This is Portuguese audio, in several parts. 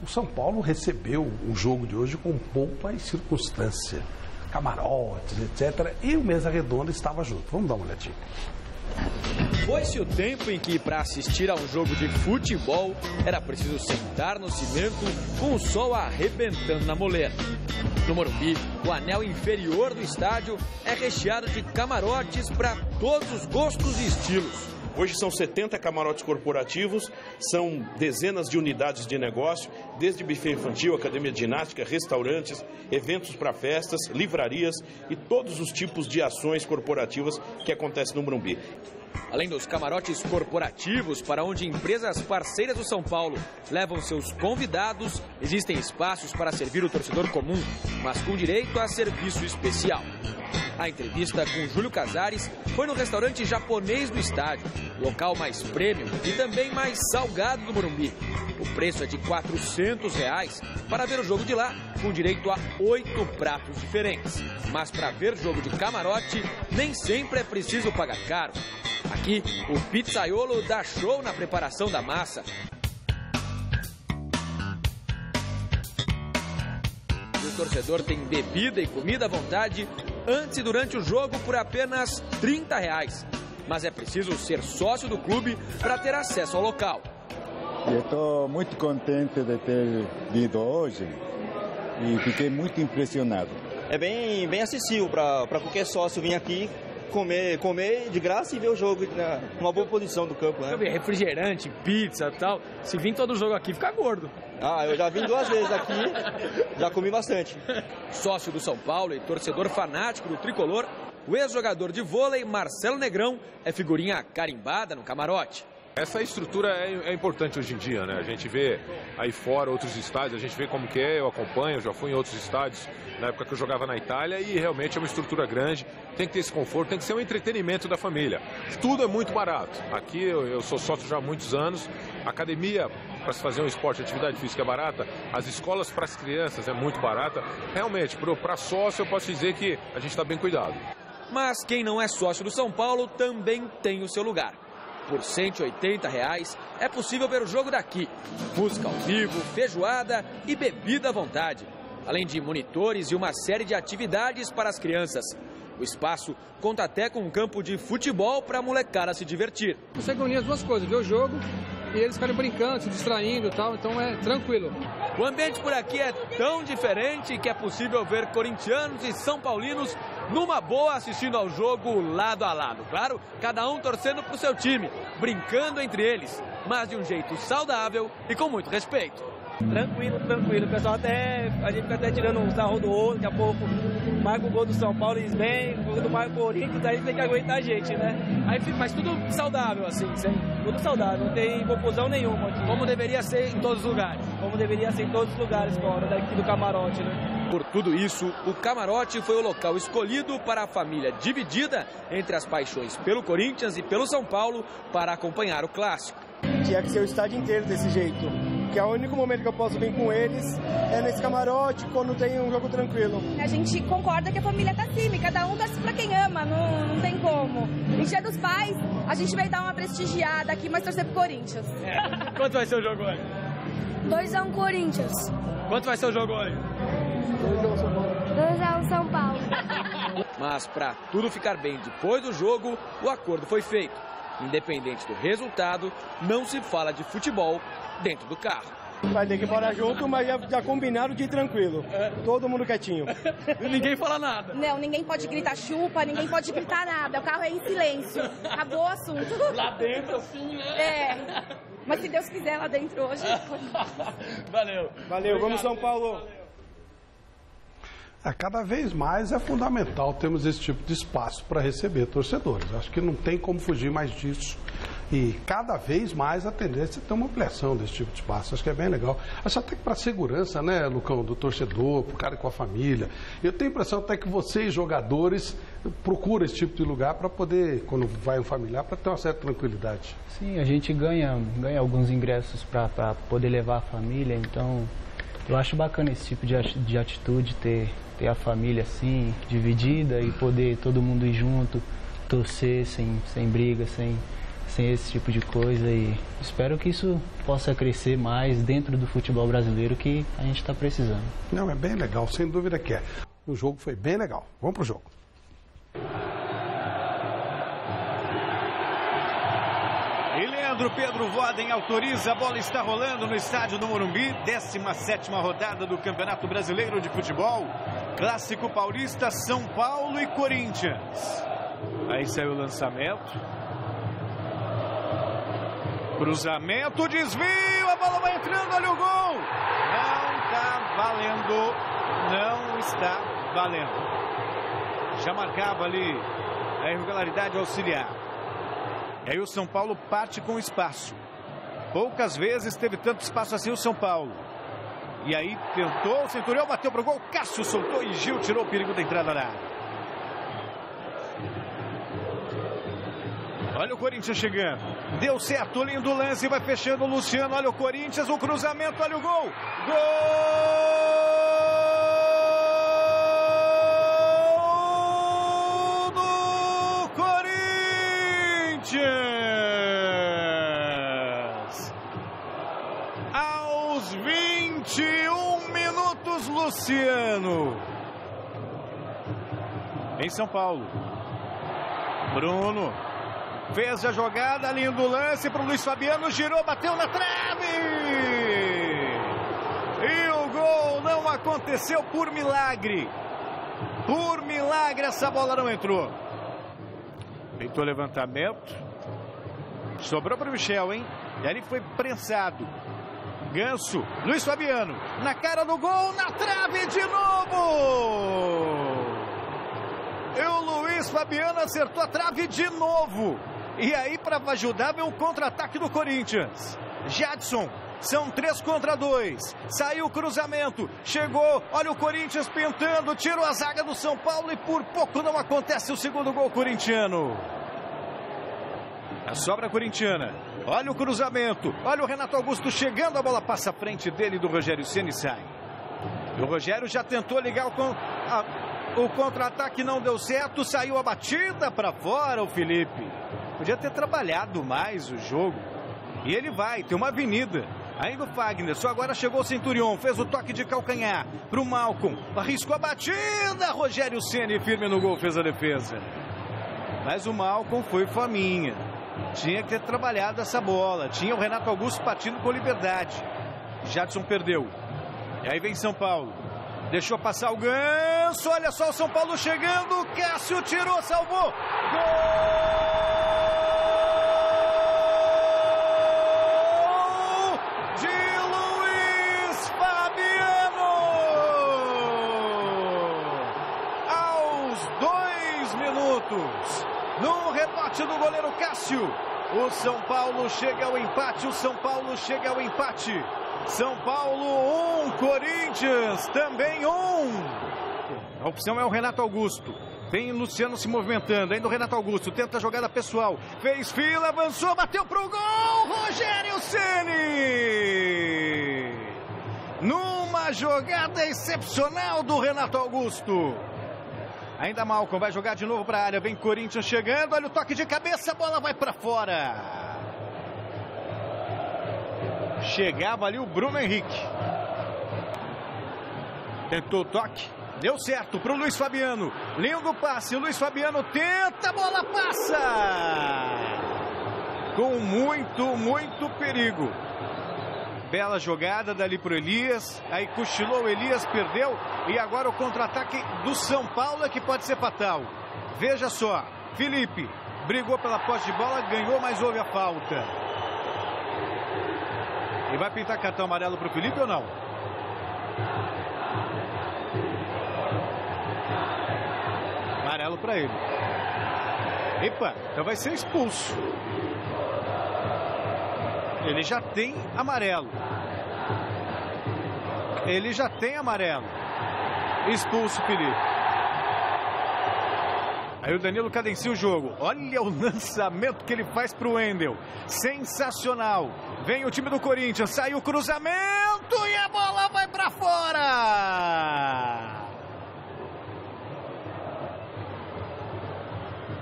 O São Paulo recebeu o jogo de hoje com pompa e circunstância, camarotes, etc. E o Mesa Redonda estava junto. Vamos dar uma olhadinha. Foi-se o tempo em que, para assistir a um jogo de futebol, era preciso sentar no cimento com o sol arrebentando na moleira. No Morumbi, o anel inferior do estádio é recheado de camarotes para todos os gostos e estilos. Hoje são 70 camarotes corporativos, são dezenas de unidades de negócio, desde buffet infantil, academia de ginástica, restaurantes, eventos para festas, livrarias e todos os tipos de ações corporativas que acontecem no Morumbi. Além dos camarotes corporativos, para onde empresas parceiras do São Paulo levam seus convidados, existem espaços para servir o torcedor comum, mas com direito a serviço especial. A entrevista com Júlio Casares foi no restaurante japonês do estádio, local mais premium e também mais salgado do Morumbi. O preço é de R$400 para ver o jogo de lá, com direito a 8 pratos diferentes. Mas para ver jogo de camarote, nem sempre é preciso pagar caro. Aqui, o pizzaiolo dá show na preparação da massa. O torcedor tem bebida e comida à vontade antes e durante o jogo por apenas R$30. Mas é preciso ser sócio do clube para ter acesso ao local. Eu estou muito contente de ter vindo hoje e fiquei muito impressionado. É bem acessível para qualquer sócio vir aqui comer de graça e ver o jogo numa boa posição do campo, né? Refrigerante, pizza e tal. Se vir todo jogo aqui, fica gordo. Ah, eu já vim 2 vezes aqui, já comi bastante. Sócio do São Paulo e torcedor fanático do tricolor, o ex-jogador de vôlei Marcelo Negrão é figurinha carimbada no camarote. Essa estrutura é importante hoje em dia, né? A gente vê aí fora outros estádios, a gente vê como que é, eu acompanho, já fui em outros estádios na época que eu jogava na Itália e realmente é uma estrutura grande, tem que ter esse conforto, tem que ser um entretenimento da família. Tudo é muito barato. Aqui eu sou sócio já há muitos anos, academia para se fazer um esporte, atividade física é barata, as escolas para as crianças é muito barata. Realmente, para sócio eu posso dizer que a gente está bem cuidado. Mas quem não é sócio do São Paulo também tem o seu lugar. Por R$180 é possível ver o jogo daqui. Música ao vivo, feijoada e bebida à vontade. Além de monitores e uma série de atividades para as crianças. O espaço conta até com um campo de futebol para a molecada se divertir. Você unir as duas coisas, ver o jogo e eles ficarem brincando, se distraindo e tal, então é tranquilo. O ambiente por aqui é tão diferente que é possível ver corintianos e são paulinos numa boa assistindo ao jogo lado a lado. Claro, cada um torcendo pro seu time, brincando entre eles, mas de um jeito saudável e com muito respeito. Tranquilo. O pessoal a gente fica até tirando um sarro do outro, daqui a pouco marca o gol do São Paulo, eles vêm, quando marca o Corinthians, aí tem que aguentar a gente, né? Mas tudo saudável, assim, tudo saudável, não tem confusão nenhuma aqui. Como deveria ser em todos os lugares. Como deveria ser em todos os lugares fora daqui do camarote, né? Por tudo isso, o camarote foi o local escolhido para a família dividida entre as paixões pelo Corinthians e pelo São Paulo para acompanhar o clássico. Tinha que ser o estádio inteiro desse jeito, que é o único momento que eu posso vir com eles é nesse camarote quando tem um jogo tranquilo. A gente concorda que a família tá acima, cada um torce pra quem ama, não tem como. Em Dia dos Pais, a gente vai dar uma prestigiada aqui, mas torcer pro Corinthians. Quanto vai ser o jogo hoje? 2-1 Corinthians. Quanto vai ser o jogo hoje? 2-1 São Paulo. Mas para tudo ficar bem depois do jogo, o acordo foi feito. Independente do resultado, não se fala de futebol dentro do carro. Vai ter que morar junto, mas já combinaram de ir tranquilo. Todo mundo quietinho. Ninguém fala nada. Não, ninguém pode gritar chupa, ninguém pode gritar nada. O carro é em silêncio. Acabou o assunto. Lá dentro, assim, né? É. Mas se Deus quiser, lá dentro hoje. Valeu, vamos São Paulo. Cada vez mais é fundamental termos esse tipo de espaço para receber torcedores. Acho que não tem como fugir mais disso. E cada vez mais a tendência é ter uma ampliação desse tipo de espaço. Acho que é bem legal. Acho até que para a segurança, né, Lucão, do torcedor, para o cara com a família. Eu tenho a impressão até que vocês, jogadores, procuram esse tipo de lugar para poder, quando vai um familiar, para ter uma certa tranquilidade. Sim, a gente ganha alguns ingressos para poder levar a família, então eu acho bacana esse tipo de atitude, ter a família assim, dividida e poder todo mundo ir junto, torcer sem briga, sem esse tipo de coisa e espero que isso possa crescer mais dentro do futebol brasileiro que a gente está precisando. Não, é bem legal, sem dúvida que é. O jogo foi bem legal. Vamos pro jogo. E Leandro Pedro Voaden autoriza, a bola está rolando no estádio do Morumbi, 17ª rodada do Campeonato Brasileiro de Futebol, Clássico Paulista, São Paulo e Corinthians. Aí saiu o lançamento, cruzamento, desvio, a bola vai entrando, olha o gol, não está valendo, não está valendo, já marcava ali a irregularidade auxiliar. E aí o São Paulo parte com espaço. Poucas vezes teve tanto espaço assim o São Paulo. E aí tentou, o Centurião bateu pro gol, Cássio soltou e Gil tirou o perigo da entrada da área. Olha o Corinthians chegando. Deu certo, lindo lance, vai fechando o Luciano. Olha o Corinthians, o cruzamento, olha o gol. Gol! Aos 21 minutos, Luciano. Em São Paulo. Bruno fez a jogada, lindo lance para o Luiz Fabiano, girou, bateu na trave. E o gol não aconteceu por milagre. Por milagre essa bola não entrou. Tentou levantamento. Sobrou para o Michel, hein? E ali foi prensado. Ganso, Luiz Fabiano, na cara do gol, na trave de novo! E o Luiz Fabiano acertou a trave de novo. E aí, para ajudar, vem um contra-ataque do Corinthians. Jadson, são 3 contra 2. Saiu o cruzamento, chegou, olha o Corinthians pintando, tirou a zaga do São Paulo e por pouco não acontece o segundo gol corintiano. A sobra corintiana. Olha o cruzamento. Olha o Renato Augusto chegando. A bola passa à frente dele, do Rogério Ceni, e sai. E o Rogério já tentou ligar o contra-ataque, não deu certo. Saiu a batida para fora, o Felipe. Podia ter trabalhado mais o jogo. E ele vai, tem uma avenida. Ainda o Fagner, só agora chegou o Centurion. Fez o toque de calcanhar para o Malcom. Arriscou a batida. Rogério Ceni firme no gol, fez a defesa. Mas o Malcom foi faminha. Tinha que ter trabalhado essa bola. Tinha o Renato Augusto partindo com liberdade. Jadson perdeu. E aí vem São Paulo. Deixou passar o Ganso. Olha só o São Paulo chegando. Cássio tirou, salvou. Gol de Luiz Fabiano. Aos 2 minutos. No rebote do goleiro Cássio, o São Paulo chega ao empate, o São Paulo chega ao empate. São Paulo 1, Corinthians também 1. A opção é o Renato Augusto. Vem o Luciano se movimentando, ainda o Renato Augusto, tenta a jogada pessoal, fez fila, avançou, bateu pro gol, Rogério Ceni! Numa jogada excepcional do Renato Augusto. Ainda Malcom vai jogar de novo para a área. Vem Corinthians chegando. Olha o toque de cabeça. A bola vai para fora. Chegava ali o Bruno Henrique. Tentou o toque. Deu certo para o Luiz Fabiano. Lindo passe. Luiz Fabiano tenta. A bola passa. Com muito perigo. Bela jogada dali para o Elias. Aí cochilou o Elias, perdeu. E agora o contra-ataque do São Paulo é que pode ser fatal. Veja só. Felipe brigou pela posse de bola, ganhou, mas houve a falta. E vai pintar cartão amarelo para o Felipe ou não? Amarelo para ele. Epa, então vai ser expulso. Ele já tem amarelo. Ele já tem amarelo. Expulso o Felipe. Aí o Danilo cadencia o jogo. Olha o lançamento que ele faz para o Wendel. Sensacional. Vem o time do Corinthians. Saiu o cruzamento e a bola vai para fora.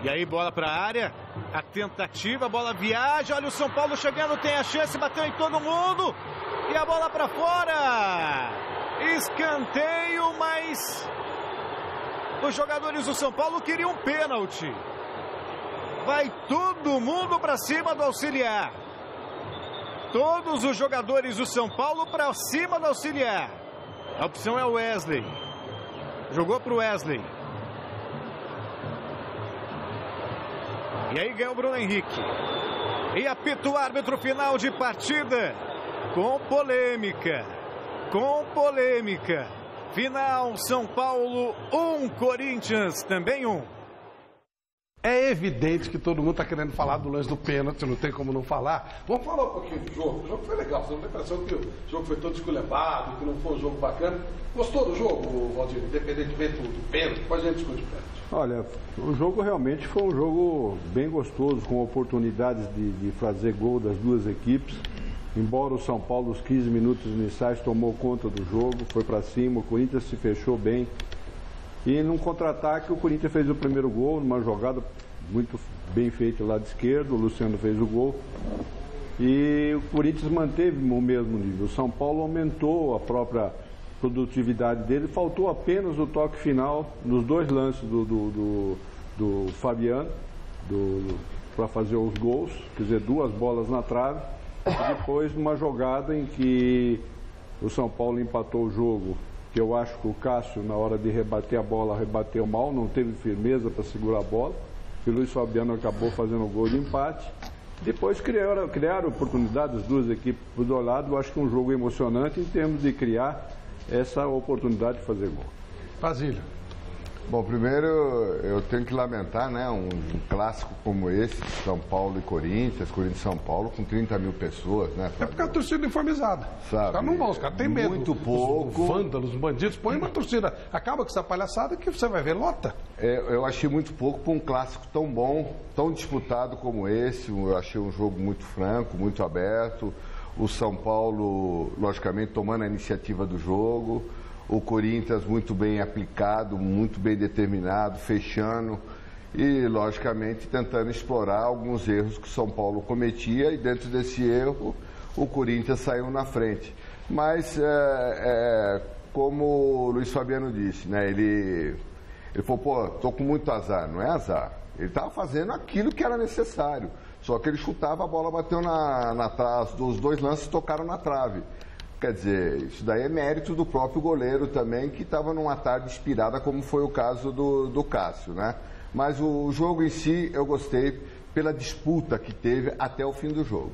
E aí bola para a área. A tentativa, a bola viaja, olha o São Paulo chegando, tem a chance, bateu em todo mundo. E a bola para fora. Escanteio, mas os jogadores do São Paulo queriam um pênalti. Vai todo mundo para cima do auxiliar. Todos os jogadores do São Paulo para cima do auxiliar. A opção é o Wesley. Jogou para o Wesley. E aí ganha o Bruno Henrique. E apita o árbitro final de partida. Com polêmica. Com polêmica. Final, São Paulo 1, Corinthians também 1. É evidente que todo mundo está querendo falar do lance do pênalti, não tem como não falar. Vamos falar um pouquinho do jogo. O jogo foi legal, você não tem a impressão que o jogo foi todo esculhambado, que não foi um jogo bacana. Gostou do jogo, Valdir? Independentemente do pênalti, depois a gente discute o pênalti. Olha, o jogo realmente foi um jogo bem gostoso, com oportunidades de fazer gol das duas equipes. Embora o São Paulo, os 15 minutos iniciais, tomou conta do jogo, foi para cima, o Corinthians se fechou bem. E num contra-ataque, o Corinthians fez o primeiro gol, numa jogada muito bem feita lá de esquerdo, o Luciano fez o gol. E o Corinthians manteve o mesmo nível. O São Paulo aumentou a própria produtividade dele, faltou apenas o toque final nos dois lances do Fabiano para fazer os gols, quer dizer, duas bolas na trave. E depois, numa jogada em que o São Paulo empatou o jogo, que eu acho que o Cássio, na hora de rebater a bola, rebateu mal, não teve firmeza para segurar a bola. E o Luiz Fabiano acabou fazendo o gol de empate. Depois criaram oportunidades, as duas equipes do lado. Eu acho que um jogo emocionante em termos de criar essa oportunidade de fazer gol. Basílio. Bom, primeiro eu tenho que lamentar, né, um clássico como esse, São Paulo e Corinthians e São Paulo, com 30 mil pessoas, né? É porque a torcida uniformizada. Sabe? Os caras não vão, os caras têm medo. Muito pouco. Os vândalos, os bandidos, põe uma torcida. Acaba com essa palhaçada que você vai ver lota. Eu achei muito pouco para um clássico tão bom, tão disputado como esse. Eu achei um jogo muito franco, muito aberto. O São Paulo, logicamente, tomando a iniciativa do jogo. O Corinthians muito bem aplicado, muito bem determinado, fechando e, logicamente, tentando explorar alguns erros que o São Paulo cometia e, dentro desse erro, o Corinthians saiu na frente. Mas, como o Luiz Fabiano disse, né, ele falou, pô, tô com muito azar. Não é azar. Ele estava fazendo aquilo que era necessário. Só que ele chutava, a bola bateu na trave, os dois lances tocaram na trave. Quer dizer, isso daí é mérito do próprio goleiro também, que estava numa tarde inspirada, como foi o caso do Cássio, né? Mas o jogo em si, eu gostei pela disputa que teve até o fim do jogo.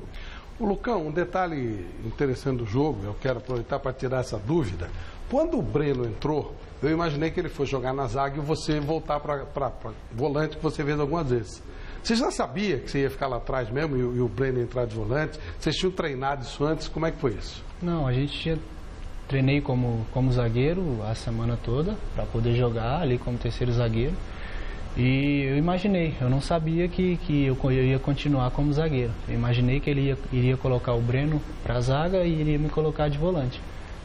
O Lucão, um detalhe interessante do jogo, eu quero aproveitar para tirar essa dúvida. Quando o Breno entrou, eu imaginei que ele fosse jogar na zaga e você voltar para volante, que você fez algumas vezes. Você já sabia que você ia ficar lá atrás mesmo e o Breno entrar de volante? Vocês tinham treinado isso antes? Como é que foi isso? Não, a gente treinei como zagueiro a semana toda para poder jogar ali como terceiro zagueiro. E eu imaginei, eu não sabia que eu ia continuar como zagueiro. Eu imaginei que ele iria colocar o Breno para a zaga e iria me colocar de volante.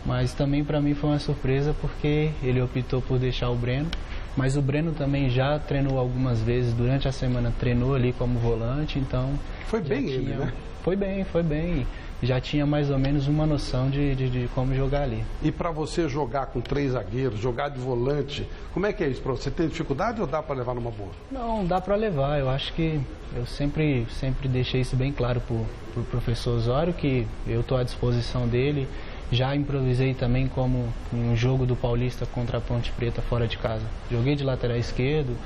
Mas também para mim foi uma surpresa porque ele optou por deixar o Breno. Mas o Breno também já treinou algumas vezes durante a semana, treinou ali como volante, então... Foi bem ele, né? Foi bem. Já tinha mais ou menos uma noção de como jogar ali. E para você jogar com 3 zagueiros, jogar de volante, como é que é isso para você? Tem dificuldade ou dá para levar numa boa? Não, dá para levar. Eu acho que eu sempre deixei isso bem claro para o professor Osório, que eu estou à disposição dele. Já improvisei também como em um jogo do Paulista contra a Ponte Preta fora de casa. Joguei de lateral esquerdo,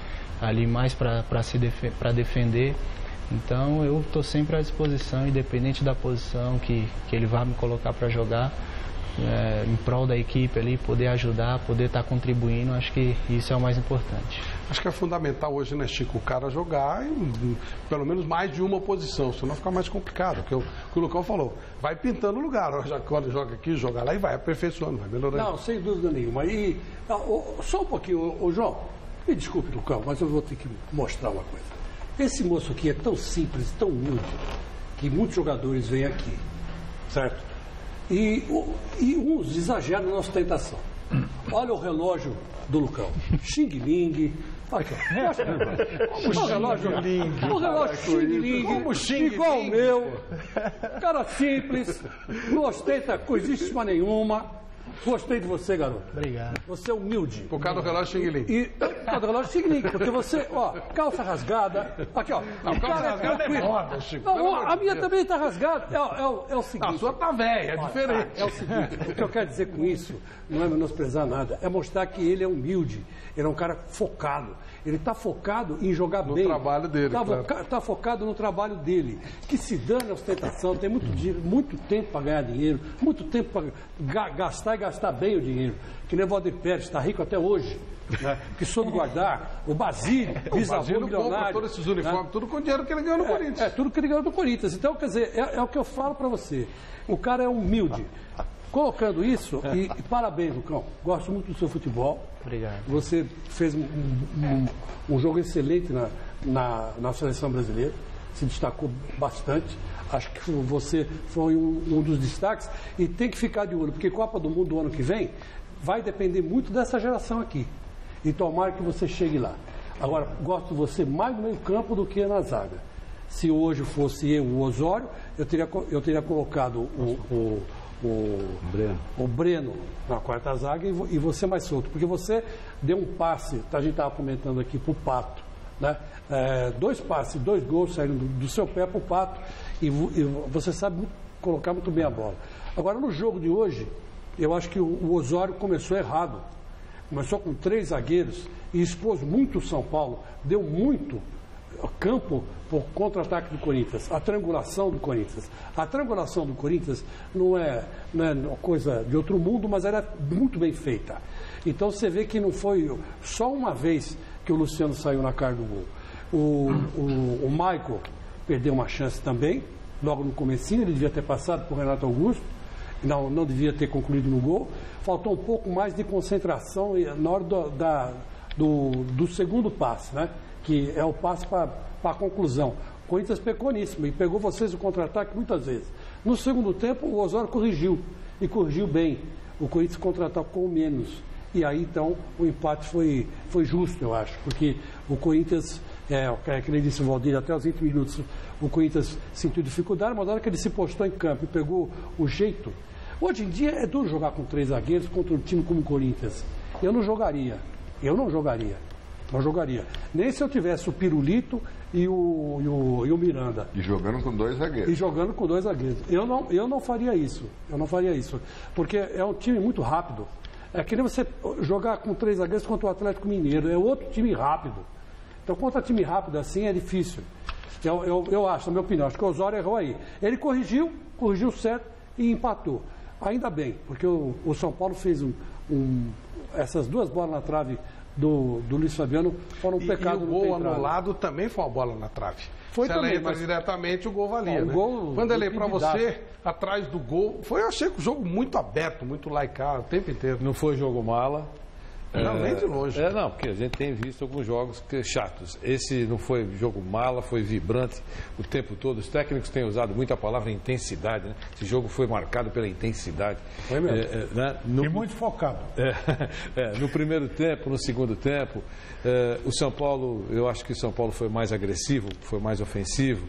ali mais para defender. Então eu estou sempre à disposição, independente da posição que ele vá me colocar para jogar, em prol da equipe ali, poder ajudar, poder estar contribuindo, acho que isso é o mais importante. Acho que é fundamental hoje, né, Chico, o cara jogar em pelo menos mais de uma posição, senão fica mais complicado, porque o que o Lucão falou, vai pintando o lugar, quando joga aqui, joga lá e vai aperfeiçoando, vai melhorando. Não, sem dúvida nenhuma. E só um pouquinho, João, me desculpe, Lucão, mas eu vou ter que mostrar uma coisa. Esse moço aqui é tão simples, tão humilde, que muitos jogadores vêm aqui, certo? E uns exageram na ostentação. Olha o relógio do Lucão. Xing Ling, O relógio Xing-Ling, igual o meu. Cara simples, não ostenta coisíssima nenhuma. Gostei de você, garoto. Obrigado. Você é humilde. Por causa do relógio Xing-Ling. Por causa do relógio Xing-Ling, porque você, ó, calça rasgada. Aqui, ó. Não, calça rasgada é moda, Chico. Não, a minha também está rasgada. É o seguinte. A sua tá velha, é diferente. É o seguinte, o que eu quero dizer com isso não é menosprezar nada, é mostrar que ele é humilde, ele é um cara focado. Ele está focado em jogar bem. No trabalho dele, Está focado no trabalho dele. Que se dane a ostentação, tem muito dinheiro, muito tempo para ganhar dinheiro, muito tempo para gastar e gastar bem o dinheiro. Que nem o Valdir Pérez, está rico até hoje. Né? Que soube guardar. O Basílio, bisavô milionário. Todos esses uniformes, tudo com o dinheiro que ele ganhou no Corinthians. É, tudo que ele ganhou no Corinthians. Então, quer dizer, é o que eu falo para você. O cara é humilde. Colocando isso, e parabéns, Lucão. Gosto muito do seu futebol. Obrigado. Você fez um jogo excelente na seleção brasileira. Se destacou bastante. Acho que você foi um dos destaques. E tem que ficar de olho, porque Copa do Mundo do ano que vem vai depender muito dessa geração aqui. E tomara que você chegue lá. Agora, gosto de você mais no meio campo do que na zaga. Se hoje fosse eu, o Osório, eu teria colocado o Breno na quarta zaga e você mais solto, porque você deu um passe, a gente estava comentando aqui, para o Pato, né? 2 passes, 2 gols saíram do seu pé para o Pato e você sabe colocar muito bem a bola. Agora, no jogo de hoje, eu acho que o Osório começou errado, começou com 3 zagueiros e expôs muito o São Paulo, deu muito campo por contra-ataque do Corinthians, a triangulação do Corinthians. A triangulação do Corinthians não é uma coisa de outro mundo, mas era muito bem feita. Então você vê que não foi só uma vez que o Luciano saiu na cara do gol. O Michael perdeu uma chance também, logo no comecinho, ele devia ter passado por Renato Augusto, não devia ter concluído no gol. Faltou um pouco mais de concentração na hora do segundo passe, né? Que é o passe para a conclusão. O Corinthians pecou nisso e pegou vocês o contra-ataque muitas vezes. No segundo tempo, o Osório corrigiu, e corrigiu bem. O Corinthians contra-atacou menos. E aí, então, o empate foi justo, eu acho, porque o Corinthians, que nem disse o Valdir, até os 20 minutos, o Corinthians sentiu dificuldade, mas na hora que ele se postou em campo e pegou o jeito. Hoje em dia é duro jogar com 3 zagueiros contra um time como o Corinthians. Eu não jogaria. Não jogaria. Nem se eu tivesse o Pirulito e o Miranda. E jogando com 2 zagueiros. Eu não faria isso. Porque é um time muito rápido. É que nem você jogar com 3 zagueiros contra o Atlético Mineiro. É outro time rápido. Então, contra time rápido assim é difícil. Eu acho, na minha opinião, acho que o Osório errou aí. Ele corrigiu certo e empatou. Ainda bem, porque o São Paulo fez essas 2 bolas na trave do Luiz Fabiano foram um pecado. E o gol anulado também foi uma bola na trave. Foi se também, ela entra diretamente, o gol valia. Né? Quando ele é para você, atrás do gol, eu achei que o jogo muito aberto, muito laicado, o tempo inteiro. Não foi jogo mala. Não, nem de longe. Não, porque a gente tem visto alguns jogos chatos. Esse não foi jogo mala, foi vibrante o tempo todo. Os técnicos têm usado muito a palavra intensidade, né? Esse jogo foi marcado pela intensidade. Foi mesmo. Né? E muito focado. No primeiro tempo, no segundo tempo, o São Paulo, eu acho que o São Paulo foi mais agressivo, foi mais ofensivo.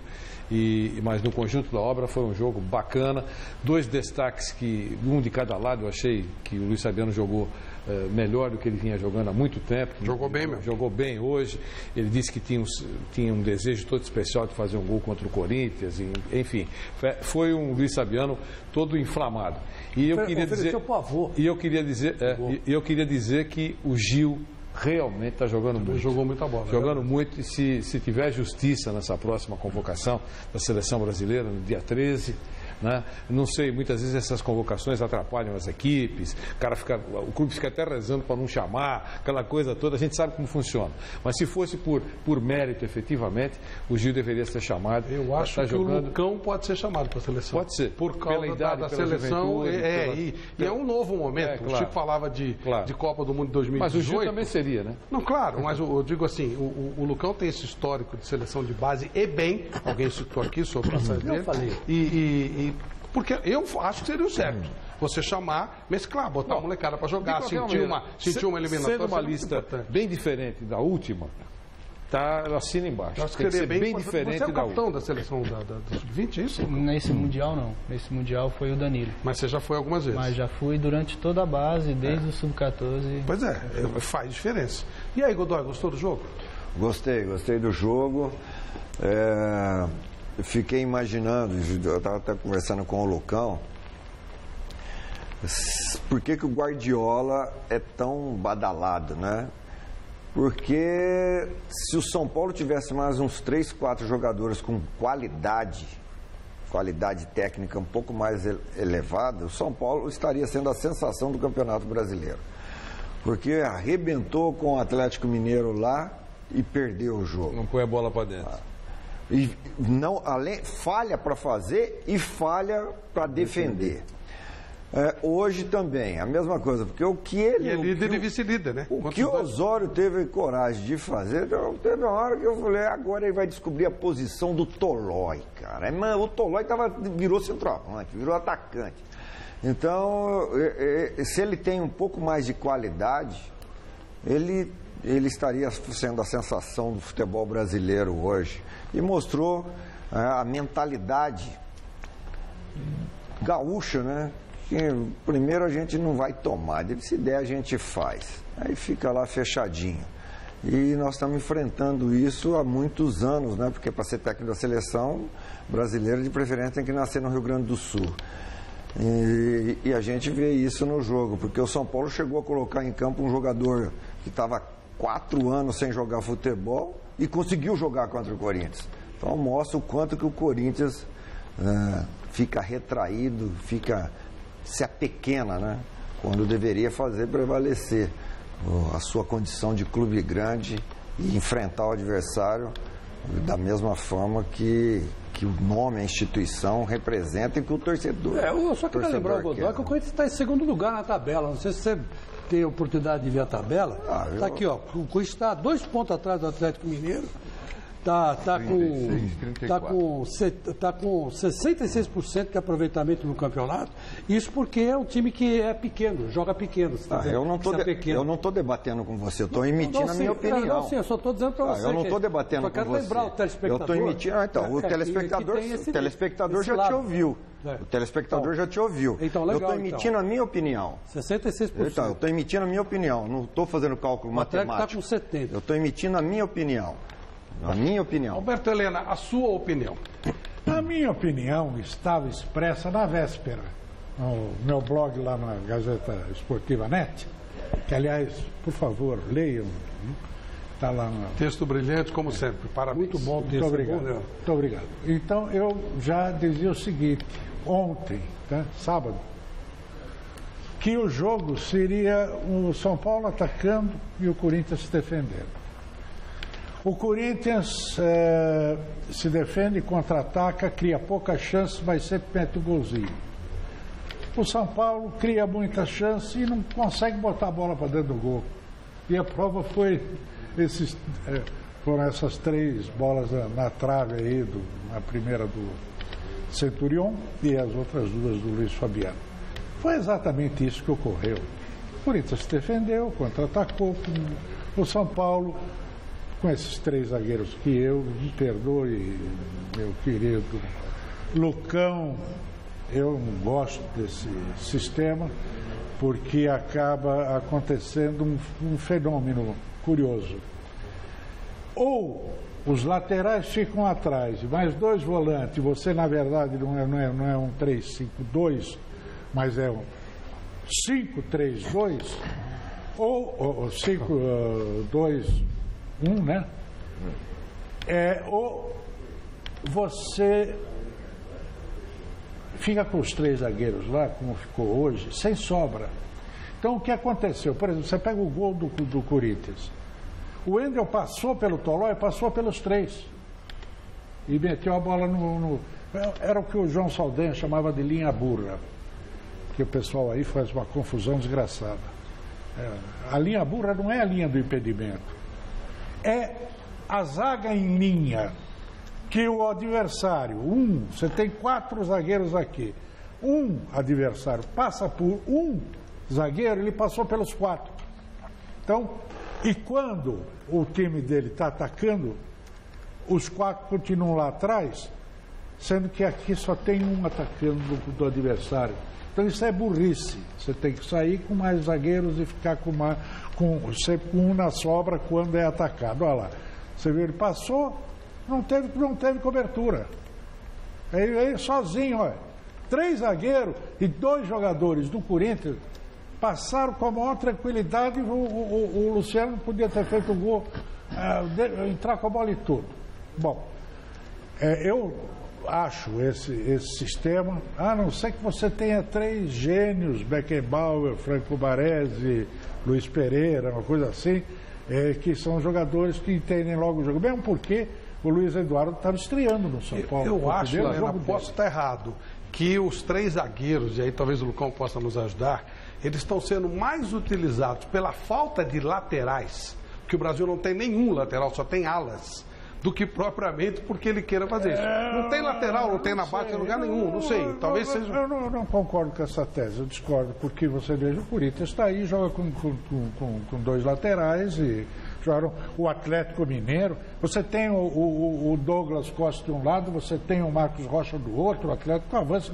Mas no conjunto da obra foi um jogo bacana. 2 destaques, um de cada lado. Eu achei que o Luiz Fabiano jogou melhor do que ele vinha jogando há muito tempo. Jogou bem mesmo. Jogou bem hoje. Ele disse que tinha um desejo todo especial de fazer um gol contra o Corinthians. Enfim, foi um Luiz Fabiano todo inflamado. E eu queria dizer que o Gil realmente está jogando muito. Jogou muita bola. Jogando muito, e se tiver justiça nessa próxima convocação da seleção brasileira, no dia 13, né? Não sei, muitas vezes essas convocações atrapalham as equipes, o clube fica até rezando para não chamar, aquela coisa toda, a gente sabe como funciona. Mas se fosse por mérito, efetivamente, o Gil deveria ser chamado. Eu acho que o Lucão pode ser chamado para a seleção. Pode ser. Por causa pela idade, da seleção. E é um novo momento. Claro. O Chico falava de Copa do Mundo de 2018. Mas o Gil também seria, né? Não, claro, mas eu digo assim, o Lucão tem esse histórico de seleção de base e bem, alguém citou aqui sobre a passagem dele. Eu falei. Porque eu acho que seria o certo. você chamar, mesclar, botar a molecada para jogar, sentir uma eliminatória. Sendo uma lista bem diferente da última, ela assina embaixo. Tem que ser bem diferente da última. Você é o capitão da seleção da Sub-20, isso? Nesse Mundial, não. Nesse Mundial foi o Danilo. Mas você já foi algumas vezes? Mas já fui durante toda a base, desde o Sub-14. Pois é, faz diferença. E aí, Godoy, gostou do jogo? Gostei do jogo. Fiquei imaginando, eu estava até conversando com o Lucão, por que o Guardiola é tão badalado, né? Porque se o São Paulo tivesse mais uns 3, 4 jogadores com qualidade técnica um pouco mais elevada, o São Paulo estaria sendo a sensação do Campeonato Brasileiro. Porque arrebentou com o Atlético Mineiro lá e perdeu o jogo. Não põe a bola para dentro. E não, falha para fazer e falha para defender. Hoje também, a mesma coisa, porque o que ele... E é líder e vice-líder, né? O que o Osório teve coragem de fazer, teve uma hora que eu falei, agora ele vai descobrir a posição do Tolói, cara. O Tolói virou centroavante, virou atacante. Então, se ele tem um pouco mais de qualidade, ele estaria sendo a sensação do futebol brasileiro hoje. E mostrou a mentalidade gaúcha, né? Que primeiro a gente não vai tomar, se der a gente faz. Aí fica lá fechadinho. E nós estamos enfrentando isso há muitos anos, né? Porque para ser técnico da seleção brasileira, de preferência, tem que nascer no Rio Grande do Sul. E a gente vê isso no jogo, porque o São Paulo chegou a colocar em campo um jogador que estava 4 anos sem jogar futebol e conseguiu jogar contra o Corinthians. Então mostra o quanto que o Corinthians fica retraído, se apequena, né? Quando deveria fazer prevalecer a sua condição de clube grande e enfrentar o adversário da mesma forma que o nome, a instituição representa e que o torcedor... Eu só queria lembrar o Godoy que o Corinthians está em segundo lugar na tabela. Não sei se você tem a oportunidade de ver a tabela. Está aqui, ó. O Corinthians está 2 pontos atrás do Atlético Mineiro. Tá com 66% de aproveitamento no campeonato. Isso porque é um time que é pequeno, joga pequeno. Eu não estou debatendo com você, eu estou emitindo a minha opinião. Sim, eu só estou dizendo para você. Eu não estou debatendo com você. Eu quero lembrar o telespectador. Eu estou emitindo. O telespectador já te ouviu. O telespectador já te ouviu. Então, legal, eu estou emitindo a minha opinião. 66%. Então, eu estou emitindo a minha opinião. Não estou fazendo cálculo matemático. Está com 70%. Eu estou emitindo a minha opinião. A minha opinião. Alberto Helena, a sua opinião? A minha opinião estava expressa na véspera, no meu blog lá na Gazeta Esportiva Net, que, aliás, por favor, leiam. Está lá no... Texto brilhante, como sempre. Parabéns. Muito bom texto. Muito obrigado. Muito obrigado. Então, eu já dizia o seguinte, ontem, sábado, que o jogo seria o São Paulo atacando e o Corinthians se defendendo. O Corinthians se defende, contra-ataca, cria poucas chances, mas sempre mete o golzinho. O São Paulo cria muitas chances e não consegue botar a bola para dentro do gol. E a prova foram essas 3 bolas na trave aí, a primeira do Centurion e as outras 2 do Luiz Fabiano. Foi exatamente isso que ocorreu. O Corinthians se defendeu, contra-atacou, o São Paulo... com esses 3 zagueiros que me perdoe, meu querido Lucão, eu não gosto desse sistema, porque acaba acontecendo um fenômeno curioso. Ou os laterais ficam atrás, mais 2 volantes, você na verdade não é um 3-5-2, mas é um 5-3-2, ou 5-2-1, né? Ou você fica com os 3 zagueiros lá, como ficou hoje, sem sobra. Então o que aconteceu? Por exemplo, você pega o gol do Corinthians. O Wendel passou pelo Tolói, passou pelos 3 e meteu a bola no... Era o que o João Saldanha chamava de linha burra, que o pessoal aí faz uma confusão desgraçada. A linha burra não é a linha do impedimento. É a zaga em linha, que o adversário, você tem 4 zagueiros aqui, um adversário passa por um zagueiro, ele passou pelos 4. Então, e quando o time dele está atacando, os 4 continuam lá atrás, sendo que aqui só tem um atacando do adversário. Então isso é burrice. Você tem que sair com mais zagueiros e ficar sempre com um na sobra quando é atacado. Olha lá, você viu, ele passou, não teve cobertura. Ele sozinho, olha. 3 zagueiros e 2 jogadores do Corinthians passaram com a maior tranquilidade. O Luciano podia ter feito o gol, entrar com a bola e tudo. Bom, eu acho esse sistema, a não ser que você tenha 3 gênios, Beckenbauer, Franco Baresi, Luiz Pereira, uma coisa assim, que são jogadores que entendem logo o jogo. Mesmo porque o Luiz Eduardo estava estreando no São Paulo. Eu acho, Helena, posso estar errado, que os 3 zagueiros, e aí talvez o Lucão possa nos ajudar, eles estão sendo mais utilizados pela falta de laterais, porque o Brasil não tem nenhum lateral, só tem alas, do que propriamente porque ele queira fazer isso. Não tem lateral, não tem na base em lugar nenhum, não sei. Talvez seja. Eu não concordo com essa tese, eu discordo, porque você veja, o Corinthians está aí, joga com 2 laterais e jogaram o Atlético Mineiro. Você tem o Douglas Costa de um lado, você tem o Marcos Rocha do outro, o Atlético avança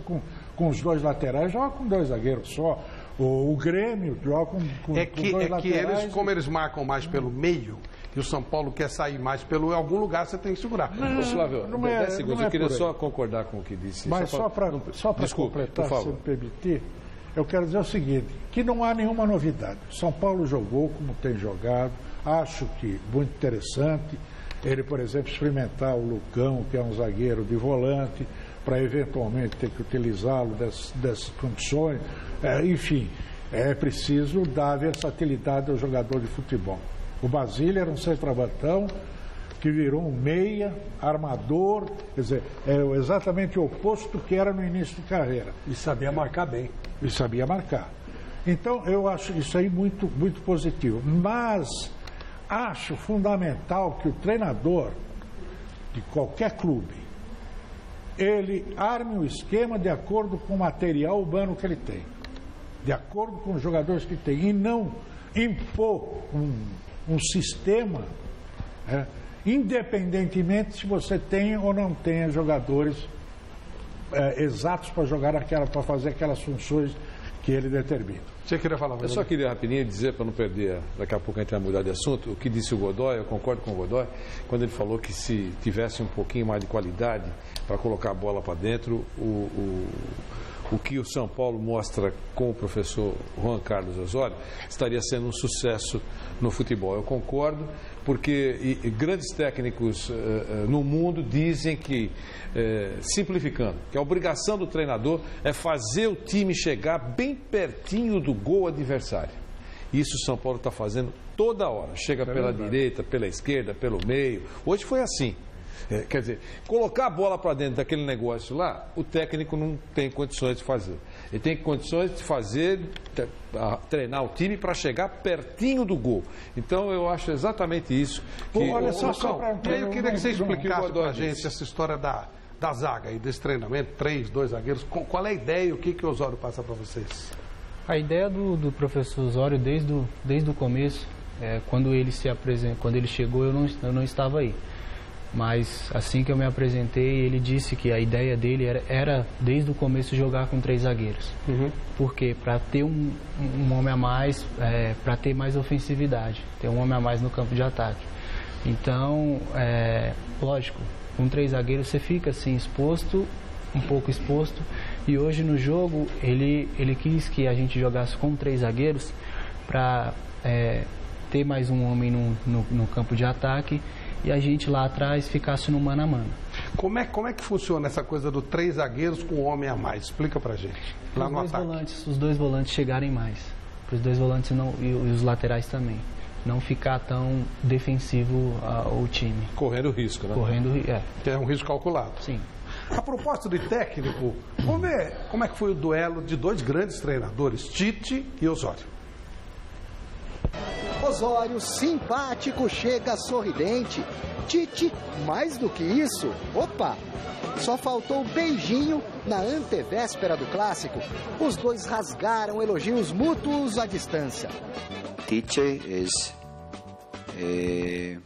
com os 2 laterais, joga com 2 zagueiros só. O Grêmio joga com 2 laterais. Que eles, como eles marcam mais pelo meio, e o São Paulo quer sair mais pelo algum lugar, você tem que segurar. Flávio, 10 segundos, eu queria só concordar com o que disse. Mas só para completar, se me permitir, eu quero dizer o seguinte, que não há nenhuma novidade. São Paulo jogou como tem jogado, acho que muito interessante ele, por exemplo, experimentar o Lucão, que é um zagueiro de volante, para eventualmente ter que utilizá-lo dessas condições. Enfim, é preciso dar versatilidade ao jogador de futebol. O Basílio era um centroavantão que virou um meia, armador, quer dizer, é exatamente o oposto que era no início de carreira. E sabia marcar bem. E sabia marcar. Então, eu acho isso aí muito, muito positivo. Mas acho fundamental que o treinador de qualquer clube, ele arme o esquema de acordo com o material humano que ele tem, de acordo com os jogadores que tem, e não impor um sistema, independentemente se você tem ou não tenha jogadores exatos para fazer aquelas funções que ele determina. Você queria falar? Eu só queria rapidinho dizer, para não perder, daqui a pouco a gente vai mudar de assunto, o que disse o Godoy, eu concordo com o Godoy, quando ele falou que se tivesse um pouquinho mais de qualidade para colocar a bola para dentro, o que o São Paulo mostra com o professor Juan Carlos Osório estaria sendo um sucesso no futebol. Eu concordo, porque grandes técnicos no mundo dizem que, simplificando, que a obrigação do treinador é fazer o time chegar bem pertinho do gol adversário. Isso o São Paulo está fazendo toda hora. Chega pela direita, pela esquerda, pelo meio. Hoje foi assim. Quer dizer, colocar a bola para dentro daquele negócio lá, o técnico não tem condições de fazer. Ele tem condições de fazer, treinar o time para chegar pertinho do gol. Então eu acho exatamente isso. Olha só, eu queria que você explicasse para a gente essa história da zaga e desse treinamento, 2 zagueiros. Qual é a ideia e o que o Osório passa para vocês? A ideia do professor Osório desde o começo, quando ele se apresentou, quando ele chegou, eu não estava aí. Mas assim que eu me apresentei, ele disse que a ideia dele era desde o começo jogar com 3 zagueiros. Por quê? Para ter um homem a mais, para ter mais ofensividade, ter um homem a mais no campo de ataque. Então, lógico, com 3 zagueiros você fica assim exposto, um pouco exposto. E hoje no jogo ele quis que a gente jogasse com 3 zagueiros para ter mais um homem no campo de ataque e a gente lá atrás ficasse no mano a mano. Como é que funciona essa coisa do 3 zagueiros com um homem a mais? Explica pra gente. Lá no ataque. Os 2 volantes chegarem mais. Para os 2 volantes e os laterais também. Não ficar tão defensivo o time. Correndo risco, né? Que é um risco calculado. Sim. A propósito de técnico, vamos ver como é que foi o duelo de 2 grandes treinadores, Tite e Osório. Osório, simpático, chega sorridente. Tite, mais do que isso, opa, só faltou beijinho na antevéspera do clássico. Os dois rasgaram elogios mútuos à distância. Tite é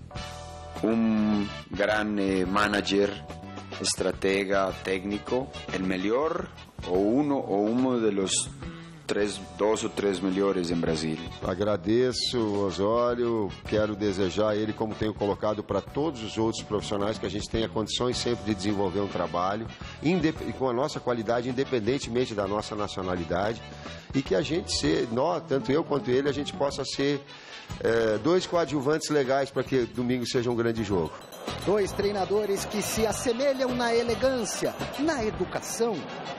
gran manager, estratega, técnico, el melhor ou uno de los dos ou três melhores em Brasil. Agradeço, Osório, quero desejar a ele, como tenho colocado para todos os outros profissionais, que a gente tenha condições sempre de desenvolver um trabalho com a nossa qualidade, independentemente da nossa nacionalidade, e que a gente, tanto eu quanto ele, a gente possa ser dois coadjuvantes legais para que domingo seja um grande jogo. Dois treinadores que se assemelham na elegância, na educação,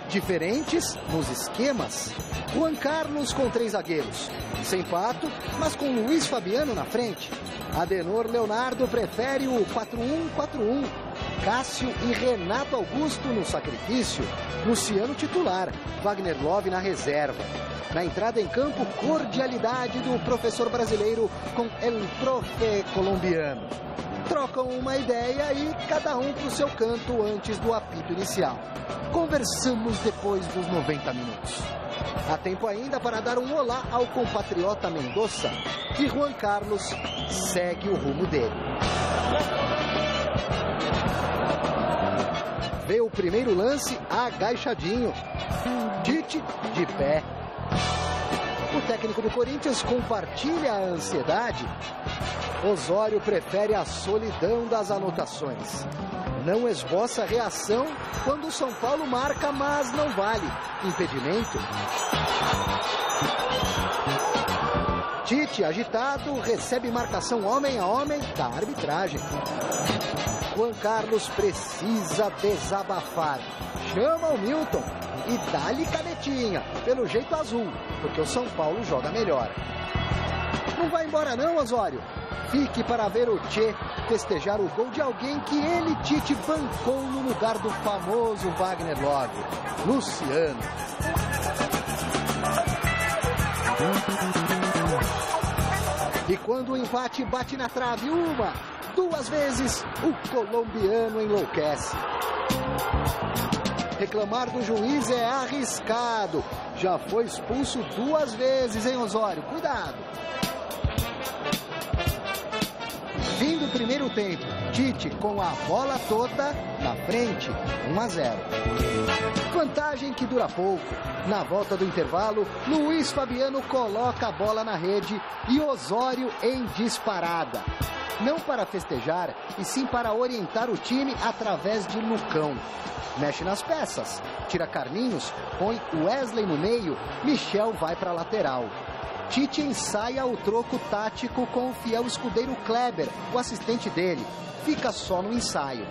diferentes nos esquemas. Juan Carlos com 3 zagueiros, sem Pato, mas com Luiz Fabiano na frente. Adenor Leonardo prefere o 4-1-4-1. Cássio e Renato Augusto no sacrifício. Luciano titular, Wagner Love na reserva. Na entrada em campo, cordialidade do professor brasileiro com el profe colombiano. Trocam uma ideia e cada um para o seu canto antes do apito inicial. Conversamos depois dos 90 minutos. Há tempo ainda para dar um olá ao compatriota Mendonça e Juan Carlos segue o rumo dele. Vê o primeiro lance agachadinho. Tite de pé. O técnico do Corinthians compartilha a ansiedade. Osório prefere a solidão das anotações. Não esboça reação quando o São Paulo marca, mas não vale. Impedimento. Tite, agitado, recebe marcação homem a homem da arbitragem. Juan Carlos precisa desabafar. Chama o Milton e dá-lhe canetinha, pelo jeito azul, porque o São Paulo joga melhor. Não vai embora não, Osório. Fique para ver o Tchê festejar o gol de alguém que ele, Tite, bancou no lugar do famoso Wagner Love, Luciano. E quando o empate bate na trave 1, 2 vezes, o colombiano enlouquece. Reclamar do juiz é arriscado. Já foi expulso 2 vezes, hein, Osório? Cuidado. Fim do primeiro tempo. Tite com a bola toda na frente. 1-0. Vantagem que dura pouco. Na volta do intervalo, Luiz Fabiano coloca a bola na rede e Osório em disparada. Não para festejar, e sim para orientar o time através de Lucão. Mexe nas peças, tira Carlinhos, põe Wesley no meio, Michel vai para a lateral. Tite ensaia o troco tático com o fiel escudeiro Kleber, o assistente dele. Fica só no ensaio.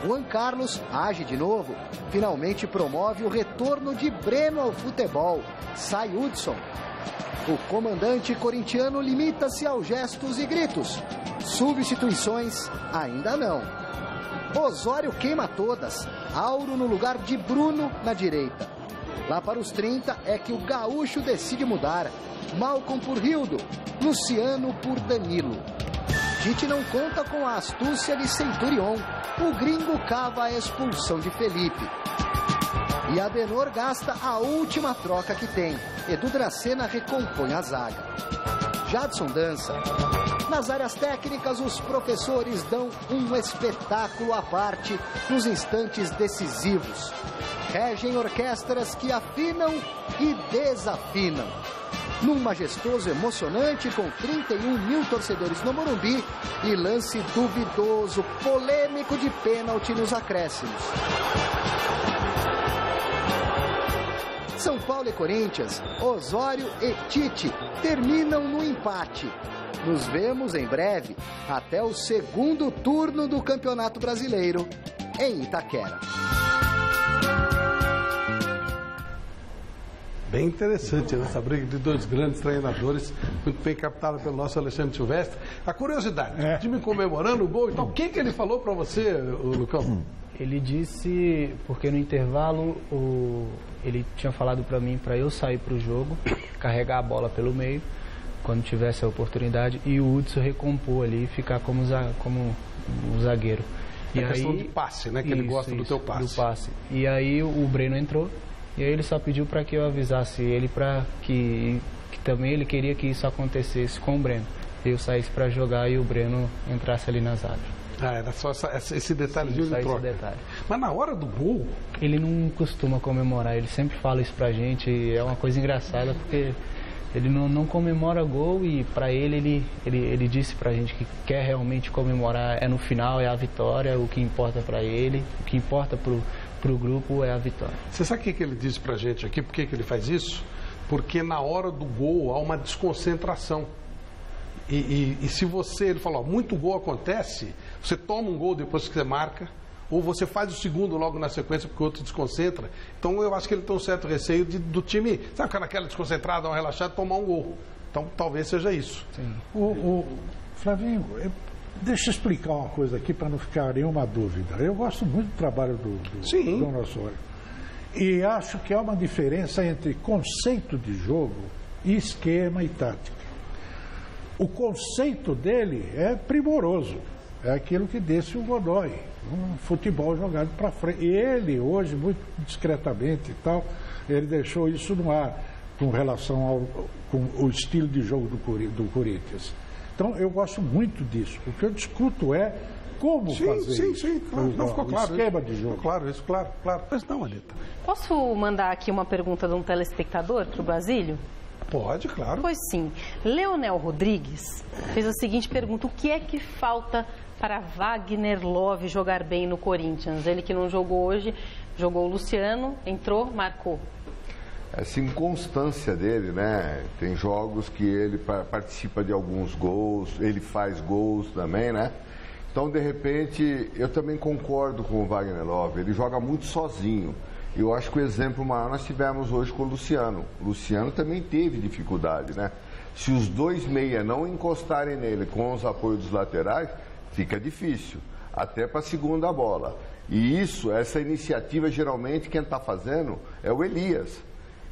Juan Carlos age de novo. Finalmente promove o retorno de Breno ao futebol. Sai Hudson. O comandante corintiano limita-se aos gestos e gritos. Substituições, ainda não. Osório queima todas. Auro no lugar de Bruno na direita. Lá para os 30 é que o gaúcho decide mudar. Malcom por Rildo, Luciano por Danilo. Tite não conta com a astúcia de Centurion. O gringo cava a expulsão de Felipe. E Adenor gasta a última troca que tem. Edu Dracena recompõe a zaga. Jadson dança. Nas áreas técnicas, os professores dão um espetáculo à parte nos instantes decisivos. Regem orquestras que afinam e desafinam. Num majestoso emocionante com 31 mil torcedores no Morumbi e lance duvidoso, polêmico de pênalti nos acréscimos. São Paulo e Corinthians, Osório e Tite terminam no empate. Nos vemos em breve, até o segundo turno do Campeonato Brasileiro, em Itaquera. Bem interessante essa briga de 2 grandes treinadores, muito bem captada pelo nosso Alexandre Silvestre. A curiosidade, o time comemorando o gol, então o que ele falou para você, Lucão? Ele disse, porque no intervalo ele tinha falado para mim para eu sair para o jogo, carregar a bola pelo meio, quando tivesse a oportunidade, e o Hudson recompor ali e ficar como um zagueiro. É questão de passe, né? Que ele gosta do teu passe. Do passe. E aí o Breno entrou, e aí ele só pediu para que eu avisasse ele para que também ele queria que isso acontecesse com o Breno. Eu saísse para jogar e o Breno entrasse ali na zaga. Era só esse detalhezinho de troca. Detalhe. Mas na hora do gol... Ele não costuma comemorar, ele sempre fala isso pra gente, e é uma coisa engraçada porque ele não comemora gol, e para ele disse pra gente que quer realmente comemorar no final, é a vitória, o que importa para ele, o que importa pro grupo é a vitória. Você sabe o que ele disse pra gente aqui, por que ele faz isso? Porque na hora do gol há uma desconcentração. E se ele falou, muito gol acontece, você toma um gol depois que você marca, ou você faz o segundo logo na sequência porque o outro desconcentra. Então eu acho que ele tem um certo receio do time, sabe, ficar naquela desconcentrada, relaxada, tomar um gol. Então talvez seja isso. Sim. Flavinho, deixa eu explicar uma coisa aqui para não ficar nenhuma dúvida. Eu gosto muito do trabalho do Dom Osório. E acho que há uma diferença entre conceito de jogo e esquema e tática. O conceito dele é primoroso. É aquilo que disse o Godoy, um futebol jogado para frente. E ele, hoje, muito discretamente e tal, ele deixou isso no ar com relação com o estilo de jogo do Corinthians. Então, eu gosto muito disso. O que eu discuto é como fazer isso. Sim, claro. Não ficou claro. Esquema de jogo. Claro, isso, claro. Mas não, Anita. Posso mandar aqui uma pergunta de um telespectador para o Basílio? Pode, claro. Pois sim. Leonel Rodrigues fez a seguinte pergunta: o que é que falta para Wagner Love jogar bem no Corinthians? Ele que não jogou hoje, jogou o Luciano, entrou, marcou. Essa inconstância dele, né? Tem jogos que ele participa de alguns gols, ele faz gols também, né? Então, de repente, eu também concordo com o Wagner Love, ele joga muito sozinho. Eu acho que o exemplo maior nós tivemos hoje com o Luciano. O Luciano também teve dificuldade, né? Se os dois meia não encostarem nele com os apoios dos laterais, fica difícil, até para a segunda bola. E essa iniciativa, geralmente, quem está fazendo é o Elias.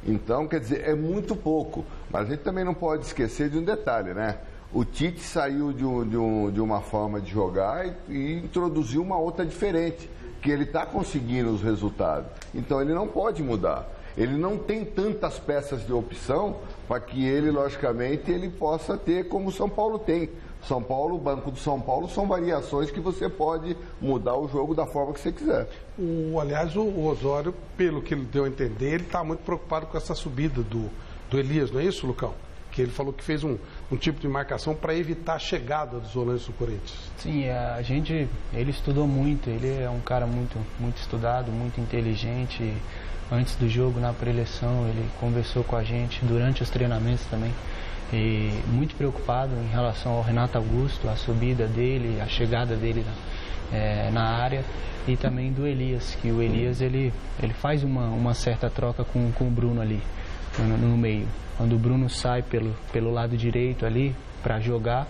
Então, quer dizer, é muito pouco. Mas a gente também não pode esquecer de um detalhe, né? O Tite saiu de uma forma de jogar e introduziu uma outra diferente, que ele está conseguindo os resultados. Então, ele não pode mudar. Ele não tem tantas peças de opção para que ele, logicamente, ele possa ter como o São Paulo tem. São Paulo, o Banco do São Paulo, são variações que você pode mudar o jogo da forma que você quiser. Aliás, o Osório, pelo que ele deu a entender, ele está muito preocupado com essa subida do Elias, não é isso, Lucão? Que ele falou que fez um tipo de marcação para evitar a chegada dos volantes do Corinthians. Sim, ele estudou muito, ele é um cara muito estudado, muito inteligente. Antes do jogo, na pré-eleição, ele conversou com a gente durante os treinamentos também. E muito preocupado em relação ao Renato Augusto, a subida dele, a chegada dele na área, e também do Elias, que o Elias ele faz uma certa troca com o Bruno ali no meio. Quando o Bruno sai pelo lado direito ali para jogar,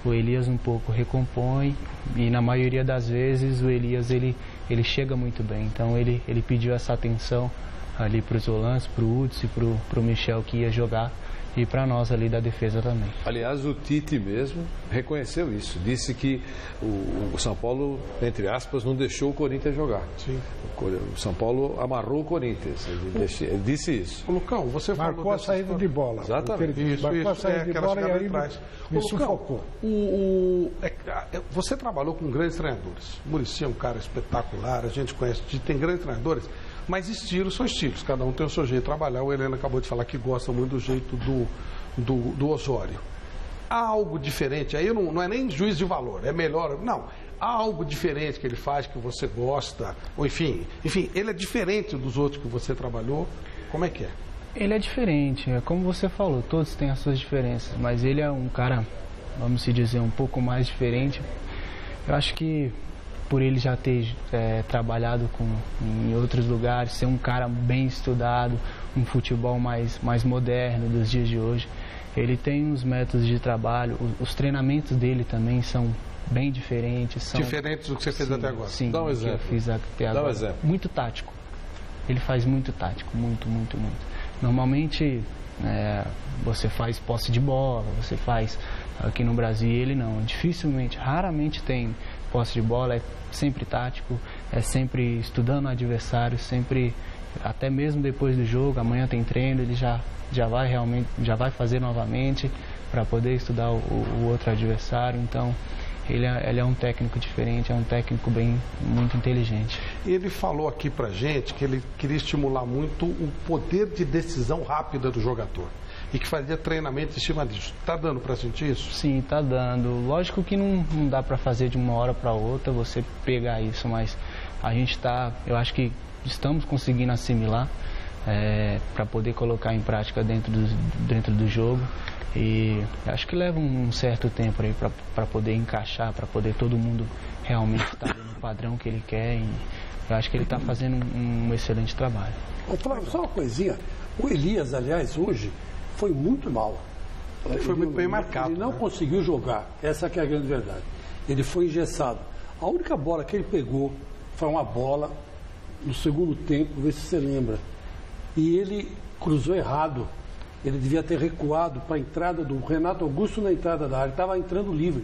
o Elias um pouco recompõe, e na maioria das vezes o Elias ele chega muito bem. Então ele pediu essa atenção ali para os volantes, para o Hudson e para o Michel, que ia jogar, e para nós ali da defesa também. Aliás, o Tite mesmo reconheceu isso. Disse que o São Paulo, entre aspas, não deixou o Corinthians jogar. Sim. O São Paulo amarrou o Corinthians. Ele disse isso. Lucão, você marcou a saída de bola. Exatamente. Marcou a saída de bola e aí me sufocou. Você trabalhou com grandes treinadores. O Muricy é um cara espetacular, a gente conhece, tem grandes treinadores. Mas estilos são estilos, cada um tem o seu jeito de trabalhar. O Helena acabou de falar que gosta muito do jeito do Osório. Há algo diferente, aí não é nem juízo de valor, é melhor, não. Há algo diferente que ele faz, que você gosta, ou enfim, ele é diferente dos outros que você trabalhou, como é que é? Ele é diferente, como você falou, todos têm as suas diferenças, mas ele é um cara, vamos dizer, um pouco mais diferente. Eu acho que por ele já ter trabalhado em outros lugares, ser um cara bem estudado, um futebol mais moderno dos dias de hoje. Ele tem uns métodos de trabalho, os treinamentos dele também são bem diferentes. Diferentes do que você fez até agora? Sim, dá um exemplo. Que eu fiz até agora. Dá um exemplo. Muito tático. Ele faz muito tático, muito. Normalmente, Você faz posse de bola, você faz... Aqui no Brasil ele não, dificilmente, raramente tem posse de bola, é sempre tático, é sempre estudando o adversário, sempre, até mesmo depois do jogo, amanhã tem treino, ele já vai fazer novamente para poder estudar o outro adversário. Então ele é um técnico diferente, é um técnico muito inteligente. Ele falou aqui pra gente que ele queria estimular muito o poder de decisão rápida do jogador e que fazia treinamento em cima disso. Tá dando para sentir isso? Sim, tá dando. Lógico que não dá para fazer de uma hora para outra você pegar isso, mas a gente eu acho que estamos conseguindo assimilar para poder colocar em prática dentro do jogo. E acho que leva um certo tempo aí para poder encaixar, para poder todo mundo realmente estar no padrão que ele quer. E eu acho que ele está fazendo um excelente trabalho. Flávio, só uma coisinha. O Elias, aliás, hoje foi muito mal. Ele foi muito bem marcado. Ele não conseguiu jogar. Essa que é a grande verdade. Ele foi engessado. A única bola que ele pegou foi uma bola no segundo tempo, vê se você lembra. E ele cruzou errado. Ele devia ter recuado para a entrada do Renato Augusto na entrada da área. Ele estava entrando livre.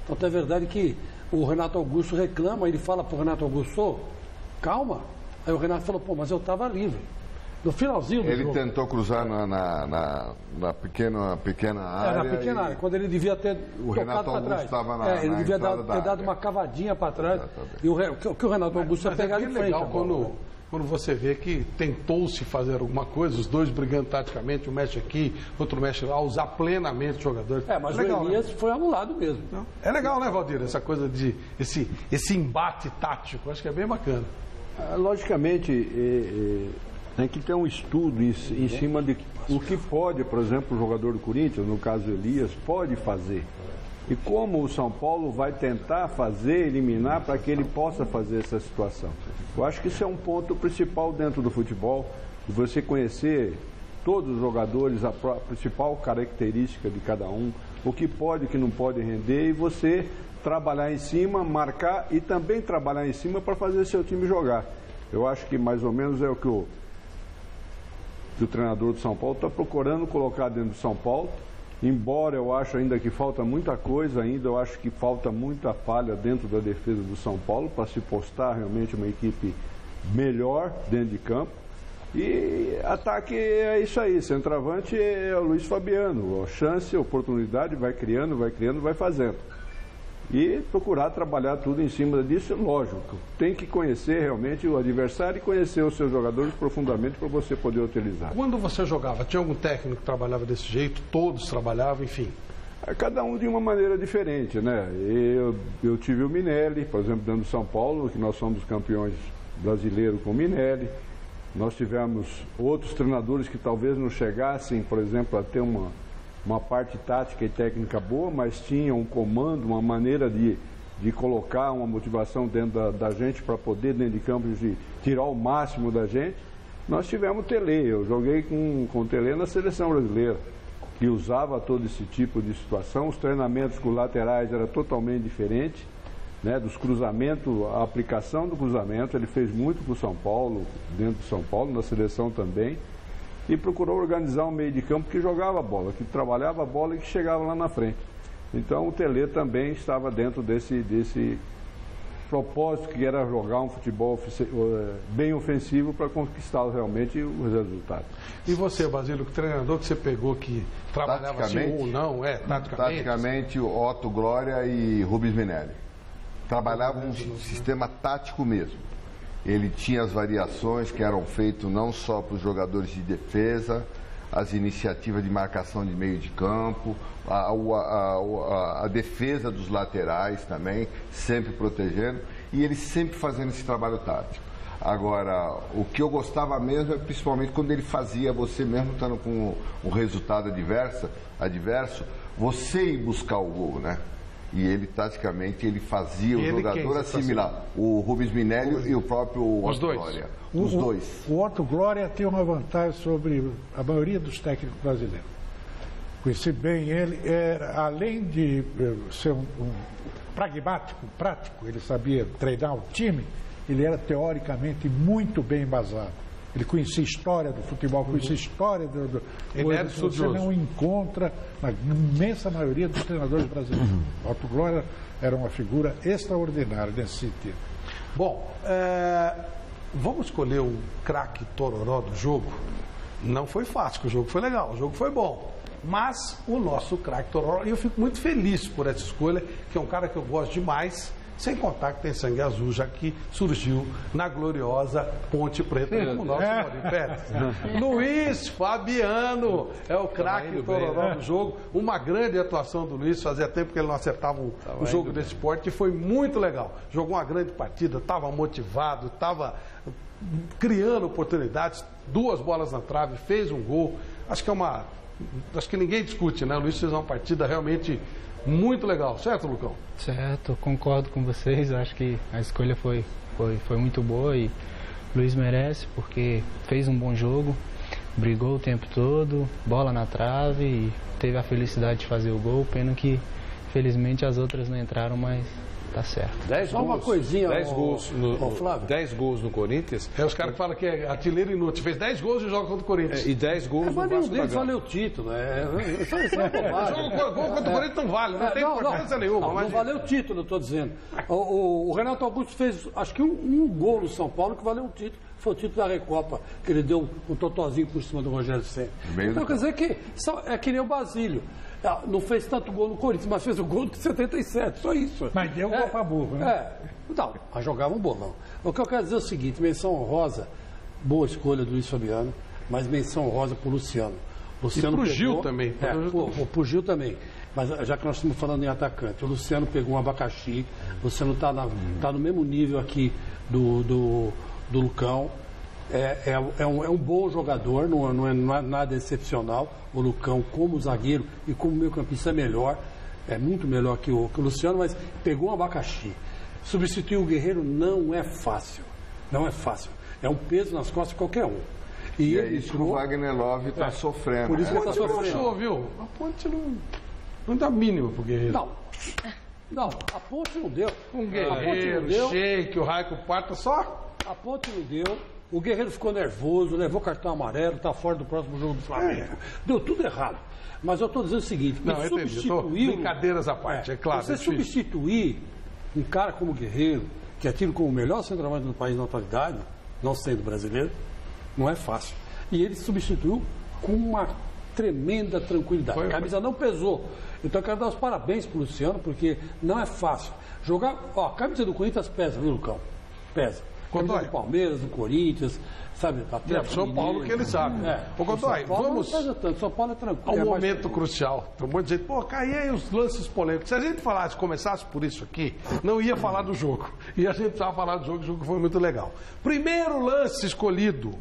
Então é verdade que o Renato Augusto reclama, ele fala para o Renato Augusto, calma. Aí o Renato falou, mas eu estava livre. No finalzinho do jogo. Ele tentou cruzar na pequena área. Na pequena área, quando ele devia ter tocado para trás. Ele devia ter dado uma cavadinha para trás. E o que o Renato Augusto ia pegar de frente. Legal quando você vê que tentou-se fazer alguma coisa, os dois brigando taticamente, um mexe aqui, outro mexe lá, usar plenamente o jogador. Mas legal, o Elias foi anulado mesmo. Não. É legal, né, Valdir? Essa coisa de esse embate tático, acho que é bem bacana. Logicamente, tem que ter um estudo em cima de o que pode, por exemplo, o jogador do Corinthians, no caso Elias, pode fazer. E como o São Paulo vai tentar eliminar para que ele possa fazer essa situação. Eu acho que isso é um ponto principal dentro do futebol, de você conhecer todos os jogadores, a principal característica de cada um, o que pode e o que não pode render, e você trabalhar em cima, marcar e também trabalhar em cima para fazer seu time jogar. Eu acho que mais ou menos é o que o treinador do São Paulo está procurando colocar dentro do São Paulo. Embora eu acho ainda que falta muita coisa, eu acho que falta muita falha dentro da defesa do São Paulo para se postar realmente uma equipe melhor dentro de campo. E ataque é isso aí, centroavante é o Luiz Fabiano, a chance, a oportunidade, vai criando, vai fazendo. E procurar trabalhar tudo em cima disso, lógico. Tem que conhecer realmente o adversário e conhecer os seus jogadores profundamente para você poder utilizar. Quando você jogava, tinha algum técnico que trabalhava desse jeito? Todos trabalhavam, enfim? Cada um de uma maneira diferente, né? Eu tive o Minelli, por exemplo, dentro do São Paulo, que nós somos campeões brasileiros com o Minelli. Nós tivemos outros treinadores que talvez não chegassem, por exemplo, a ter uma parte tática e técnica boa, mas tinha um comando, uma maneira de colocar uma motivação dentro da gente para poder, dentro de campo, de tirar o máximo da gente. Nós tivemos o Tele, eu joguei com o Tele na seleção brasileira, que usava todo esse tipo de situação. Os treinamentos com laterais era totalmente diferente, né, dos cruzamentos, a aplicação do cruzamento, ele fez muito para o São Paulo, dentro do São Paulo, na seleção também. E procurou organizar um meio de campo que jogava a bola, que trabalhava a bola e que chegava lá na frente. Então o Tele também estava dentro desse propósito, que era jogar um futebol bem ofensivo para conquistar realmente os resultados. E você, Basílio, que treinador que você pegou que trabalhava assim ou não, taticamente? Taticamente, Otto Glória e Rubens Minelli. Trabalhavam um sistema tático mesmo. Ele tinha as variações que eram feitas não só para os jogadores de defesa, as iniciativas de marcação de meio de campo, a defesa dos laterais também, sempre protegendo, e ele sempre fazendo esse trabalho tático. Agora, o que eu gostava mesmo é principalmente quando ele fazia, você mesmo estando com o resultado adverso, você ir buscar o gol, né? E ele, taticamente, ele fazia o jogador assimilar. O Rubens Minelli e o próprio Otto Glória. Os dois. O Otto Glória tem uma vantagem sobre a maioria dos técnicos brasileiros. Conheci bem ele, além de ser um pragmático, prático, ele sabia treinar o time, ele era teoricamente muito bem embasado. Ele conhecia a história do futebol, conhecia a história do coisa que você não encontra na imensa maioria dos treinadores brasileiros. Otto Glória era uma figura extraordinária nesse sentido. Bom, vamos escolher o craque tororó do jogo? Não foi fácil, o jogo foi legal, o jogo foi bom. Mas o nosso craque tororó, e eu fico muito feliz por essa escolha, que é um cara que eu gosto demais, sem contar que tem sangue azul, já que surgiu na gloriosa Ponte Preta, como o nosso Maurício Pérez. Luiz Fabiano é o craque tororó do jogo. Uma grande atuação do Luiz, fazia tempo que ele não acertava o jogo desse esporte, e foi muito legal. Jogou uma grande partida, estava motivado, estava criando oportunidades, 2 bolas na trave, fez um gol. Acho que ninguém discute, né? O Luiz fez uma partida realmente muito legal, certo, Lucão? Certo, concordo com vocês, acho que a escolha foi muito boa e o Luiz merece porque fez um bom jogo, brigou o tempo todo, bola na trave e teve a felicidade de fazer o gol, pena que felizmente as outras não entraram, mas tá certo. 10 gols, uma coisinha, 10 gols no Flávio. 10 gols no Corinthians. Os caras que falam que é artilheiro inútil. Fez 10 gols e joga contra o Corinthians. E 10 gols no Vasco da Gama. Valeu o título. Isso é bobagem. Gol contra o Corinthians não vale, não tem importância nenhuma. Não valeu o título, eu estou dizendo. O Renato Augusto fez, acho que um gol no São Paulo que valeu o título. Foi o título da Recopa, que ele deu um totozinho por cima do Rogério Ceni. Então quer dizer que é que nem o Basílio. Não fez tanto gol no Corinthians, mas fez o gol de 77, só isso. Mas deu gol pra burro, né? Não, mas jogava um bolão. O que eu quero dizer é o seguinte, menção honrosa, boa escolha do Luiz Fabiano, mas menção honrosa pro Luciano. E pro Gil também. Pro Gil também. Mas já que nós estamos falando em atacante, o Luciano pegou um abacaxi, o Luciano tá no mesmo nível aqui do Lucão. É um bom jogador, não é nada excepcional. O Lucão, como zagueiro e como meio-campista, é melhor. É muito melhor que o Luciano, mas pegou um abacaxi. Substituir o Guerreiro não é fácil. Não é fácil. É um peso nas costas de qualquer um. E é isso que o Wagner Love está sofrendo. Por isso que ele está sofrendo. Puxou, viu? A Ponte não dá mínimo pro Guerreiro. Não, a Ponte não deu. Guerreiro, Sheik, o Raico Parta, só. A Ponte não deu. O Guerreiro ficou nervoso, levou cartão amarelo, está fora do próximo jogo do Flamengo. Deu tudo errado. Mas eu estou dizendo o seguinte, brincadeiras à parte, é claro. Você substituir um cara como o Guerreiro, que é tido como o melhor centroavante do país na atualidade, não sendo brasileiro, não é fácil. E ele substituiu com uma tremenda tranquilidade. A camisa não pesou. Então eu quero dar os parabéns para o Luciano, porque não é fácil. Jogar, a camisa do Corinthians pesa, viu, Lucão? Pesa. Camisa do Palmeiras, do Corinthians, sabe? São Paulo que ele sabe. Ô, Godoy, vamos São Paulo é tranquilo. ao momento crucial. Tem um monte de gente, aí os lances polêmicos. Se a gente começasse por isso aqui, não ia falar do jogo. E a gente precisava falar do jogo, o jogo foi muito legal. Primeiro lance escolhido.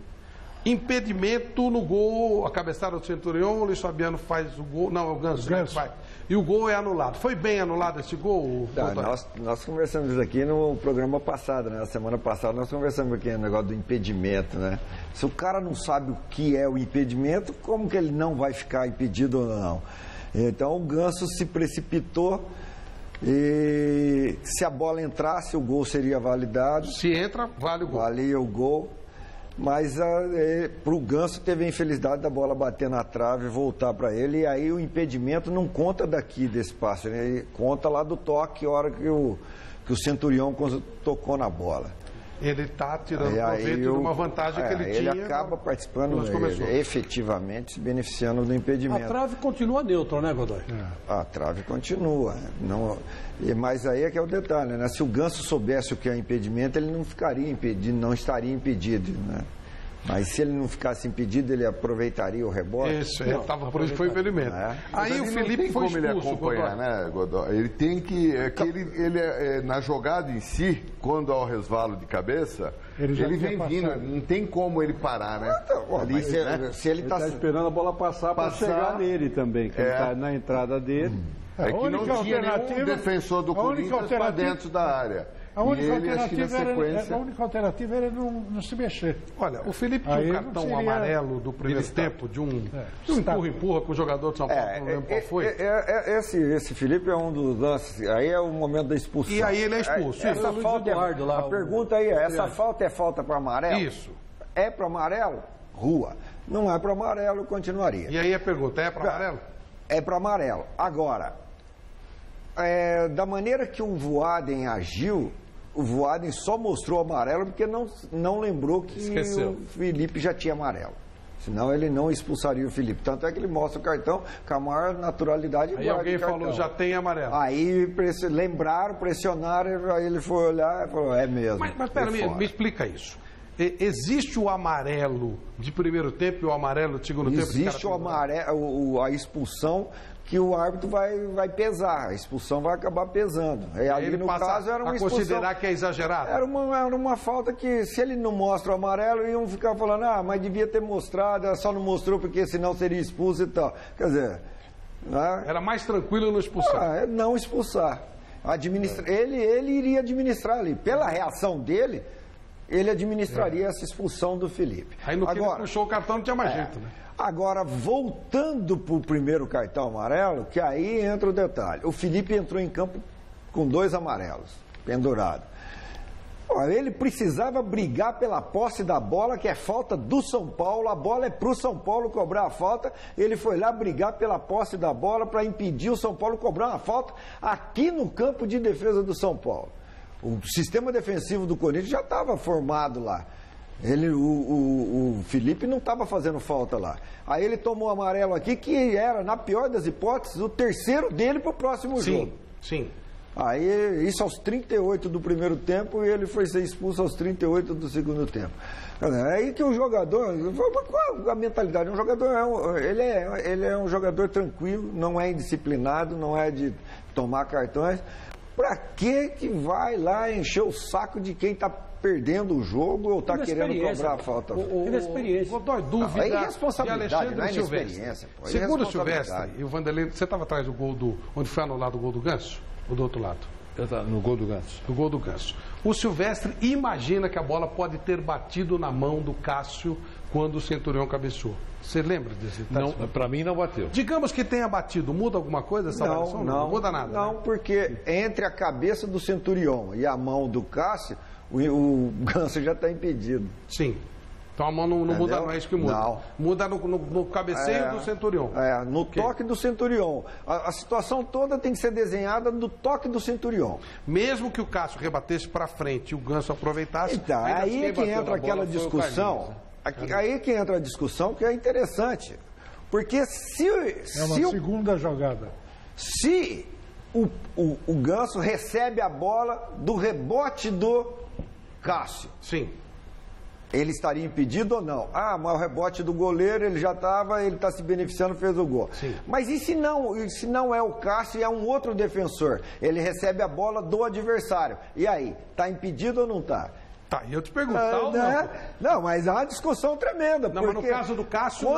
Impedimento no gol, a cabeçada do Centurião, o Luiz Fabiano faz o gol, não, é o Ganso, né, que faz. E o gol é anulado. Foi bem anulado esse gol? Nós conversamos isso aqui no programa passado, né? Na semana passada nós conversamos aqui no negócio do impedimento, né? Se o cara não sabe o que é o impedimento, como que ele não vai ficar impedido ou não? Então o Ganso se precipitou e se a bola entrasse, o gol seria validado. Se entra, vale o gol. Valia o gol. Mas para o Ganso teve a infelicidade da bola bater na trave e voltar para ele. E aí o impedimento não conta daqui desse passe, né? Ele conta lá do toque, a hora que o Centurião tocou na bola. Ele está tirando proveito de uma vantagem que ele tinha. Ele acaba participando, efetivamente se beneficiando do impedimento. A trave continua neutra, né, Godoy? A trave continua. Mas aí é que é o detalhe, né? Se o Ganso soubesse o que é impedimento, ele não ficaria impedido, não estaria impedido, né? Mas se ele não ficasse impedido, ele aproveitaria o rebote. Isso, por isso foi impedimento. Aí o Felipe foi expulso, ele acompanhar, né, Godoy? Ele tem que... na jogada em si, quando há o resvalo de cabeça, ele vem vindo. Não tem como ele parar, né? Se ele está esperando a bola passar para chegar nele também, que ele está na entrada dele. É que não tinha nenhum defensor do Corinthians para dentro da área. A única alternativa era não se mexer. Olha, o Felipe tinha um cartão amarelo do primeiro tempo, de um empurra-empurra com o jogador de São Paulo, não lembro qual foi. Esse Felipe é um dos lances, aí é o momento da expulsão. E aí ele é expulso. Essa falta a pergunta aí essa falta é falta para amarelo? Isso. É para amarelo? Rua. Não é para amarelo, continuaria. E aí a pergunta, é para amarelo? É para amarelo. Agora, da maneira que o Voaden agiu, o Voaden só mostrou amarelo porque não lembrou que o Felipe já tinha amarelo. Senão ele não expulsaria o Felipe. Tanto é que ele mostra o cartão com a maior naturalidade. Aí alguém falou, já tem amarelo. Aí lembraram, pressionaram, aí ele foi olhar e falou, é mesmo. Mas pera, me explica isso. Existe o amarelo de primeiro tempo e o amarelo de segundo tempo? Existe o amarelo, a expulsão que o árbitro vai pesar. A expulsão vai acabar pesando. Ali ele no passa caso era uma expulsão. Considerar que é exagerado? Era uma falta que, se ele não mostra o amarelo, iam ficar falando, mas devia ter mostrado, só não mostrou porque senão seria expulso e tal. Quer dizer... Né? Era mais tranquilo não expulsar. Não expulsar. Ele iria administrar ali. Pela reação dele, ele administraria essa expulsão do Felipe. Aí no que ele puxou o cartão não tinha mais jeito, né? Agora, voltando para o primeiro cartão amarelo, que aí entra o detalhe. O Felipe entrou em campo com 2 amarelos, pendurado. Ele precisava brigar pela posse da bola, que é falta do São Paulo. A bola é para o São Paulo cobrar a falta. Ele foi lá brigar pela posse da bola para impedir o São Paulo cobrar uma falta aqui no campo de defesa do São Paulo. O sistema defensivo do Corinthians já estava formado lá. O Felipe não estava fazendo falta lá. Aí ele tomou amarelo aqui, que era, na pior das hipóteses, o terceiro dele para o próximo jogo. Sim. Aí, isso aos 38 do primeiro tempo, e ele foi ser expulso aos 38 do segundo tempo. É aí que o jogador... Qual a mentalidade? Um jogador ele é um jogador tranquilo, não é indisciplinado, não é de tomar cartões. Para que vai lá encher o saco de quem está perdendo o jogo ou está querendo cobrar a falta? Inexperiência. Godoy, dúvida é irresponsabilidade, não é inexperiência. Segundo o Silvestre, e o Vanderlei, você estava atrás do gol onde foi anulado o gol do Ganso? Ou do outro lado? No gol do Ganso. No gol do Ganso. O Silvestre imagina que a bola pode ter batido na mão do Cássio quando o Centurião cabeceou. Você lembra desse? Não, para mim não bateu. Digamos que tenha batido, muda alguma coisa essa avaliação? Não muda nada. Não, né? Porque entre a cabeça do Centurião e a mão do Cássio, o Ganso já está impedido. Sim. Então a mão não muda, não é isso que muda. Não. Muda no cabeceio do Centurião. No toque do Centurião. A situação toda tem que ser desenhada no toque do Centurião. Mesmo que o Cássio rebatesse para frente e o Ganso aproveitasse... Então, aí é que entra aquela discussão... Aí que entra a discussão que é interessante. Porque se... É uma segunda jogada. Se o Ganso recebe a bola do rebote do Cássio... Sim. Ele estaria impedido ou não? Mas o rebote do goleiro, ele já estava, ele está se beneficiando, fez o gol. Sim. Mas e se não é o Cássio e é um outro defensor? Ele recebe a bola do adversário. E aí, está impedido ou não está? Tá, e eu te pergunto, não, mas há uma discussão tremenda. Não, mas no caso do Cássio...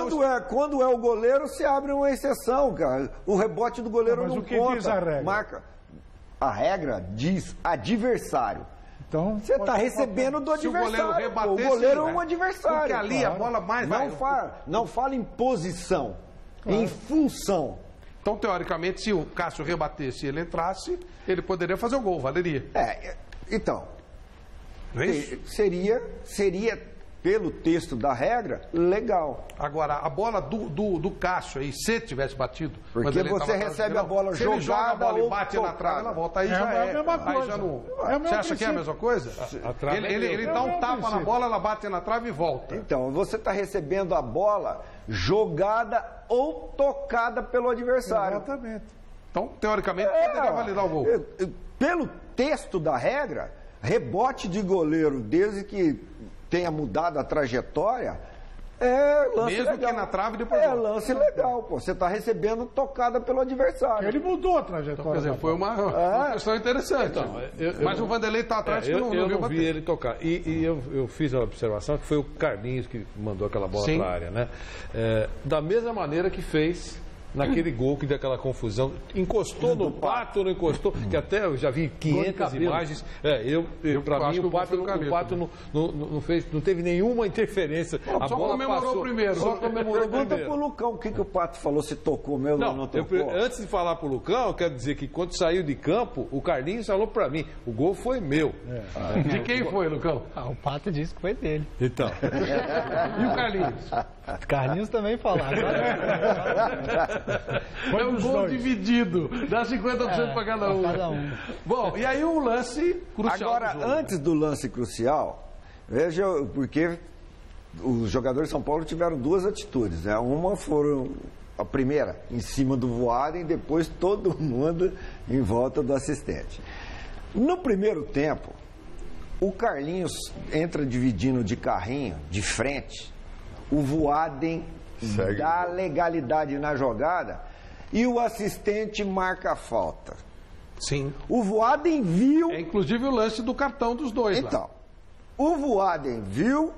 Quando é o goleiro, se abre uma exceção, cara. O rebote do goleiro não conta. Mas o que diz a regra? A regra diz adversário. Então, você está recebendo do adversário. O goleiro é um adversário. Porque ali a bola mais não fala em posição, em função. Então, teoricamente, se o Cássio rebatesse e ele entrasse, ele poderia fazer o gol, valeria. Então, não é isso? Seria, pelo texto da regra, legal. Agora, a bola do Cássio aí, se tivesse batido... Porque você recebe a bola jogada, ele joga a bola e bate na trave, ela volta. Aí já é. A mesma coisa. Aí já não... Você acha que é a mesma coisa? Ele dá um tapa na bola, ela bate na trave e volta. Então, você está recebendo a bola jogada ou tocada pelo adversário. Exatamente. Então, teoricamente, poderia validar o gol. Pelo texto da regra, rebote de goleiro, desde que tenha mudado a trajetória, é lance mesmo legal. Que na trave depois lance legal, pô. Você está recebendo tocada pelo adversário. Ele mudou a trajetória. Então, quer dizer, foi uma questão interessante. Então, mas o Vanderlei está atrás que não eu não vi ele tocar. E eu fiz a observação que foi o Carlinhos que mandou aquela bola para a área, né? Da mesma maneira que fez naquele gol que deu aquela confusão. Encostou no Pato, não encostou? Que até eu já vi 500 imagens. Para mim, o Pato não teve nenhuma interferência. A só bola comemorou passou, primeiro. Só comemorou Pergunta primeiro. pro Lucão o que o Pato falou, se tocou mesmo ou não tocou. Antes de falar pro Lucão, eu quero dizer que quando saiu de campo, o Carlinhos falou para mim, o gol foi meu. De quem foi, Lucão? O Pato disse que foi dele. Então. E o Carlinhos? O Carlinhos também falou. Foi um gol dividido. Dá 50% para cada um. Bom, e aí um lance crucial. Agora, antes do lance crucial, veja, porque os jogadores de São Paulo tiveram duas atitudes, né? Uma foram a primeira, em cima do Voaden, e depois todo mundo em volta do assistente. No primeiro tempo, o Carlinhos entra dividindo de carrinho, de frente, o Voaden dá legalidade na jogada e o assistente marca a falta. Sim. O Voaden viu... É inclusive o lance do cartão dos dois. Então, lá. O Voaden viu,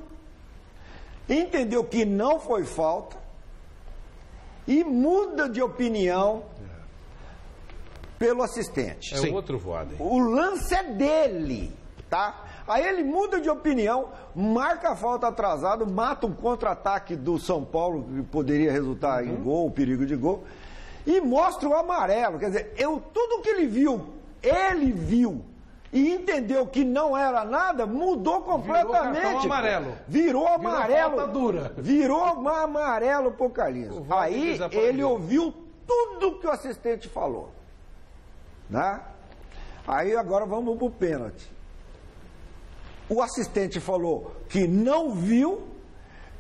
entendeu que não foi falta e muda de opinião pelo assistente. É outro Voaden. O lance é dele, tá? Aí ele muda de opinião, marca a falta atrasada, mata um contra-ataque do São Paulo, que poderia resultar em gol, perigo de gol, e mostra o amarelo. Quer dizer, tudo que ele viu e entendeu que não era nada, mudou completamente. Virou amarelo. Virou amarelo. Falta dura. Virou amarelo pro Carlinhos. Aí ele ouviu tudo que o assistente falou. Né? Aí agora vamos pro pênalti. O assistente falou que não viu,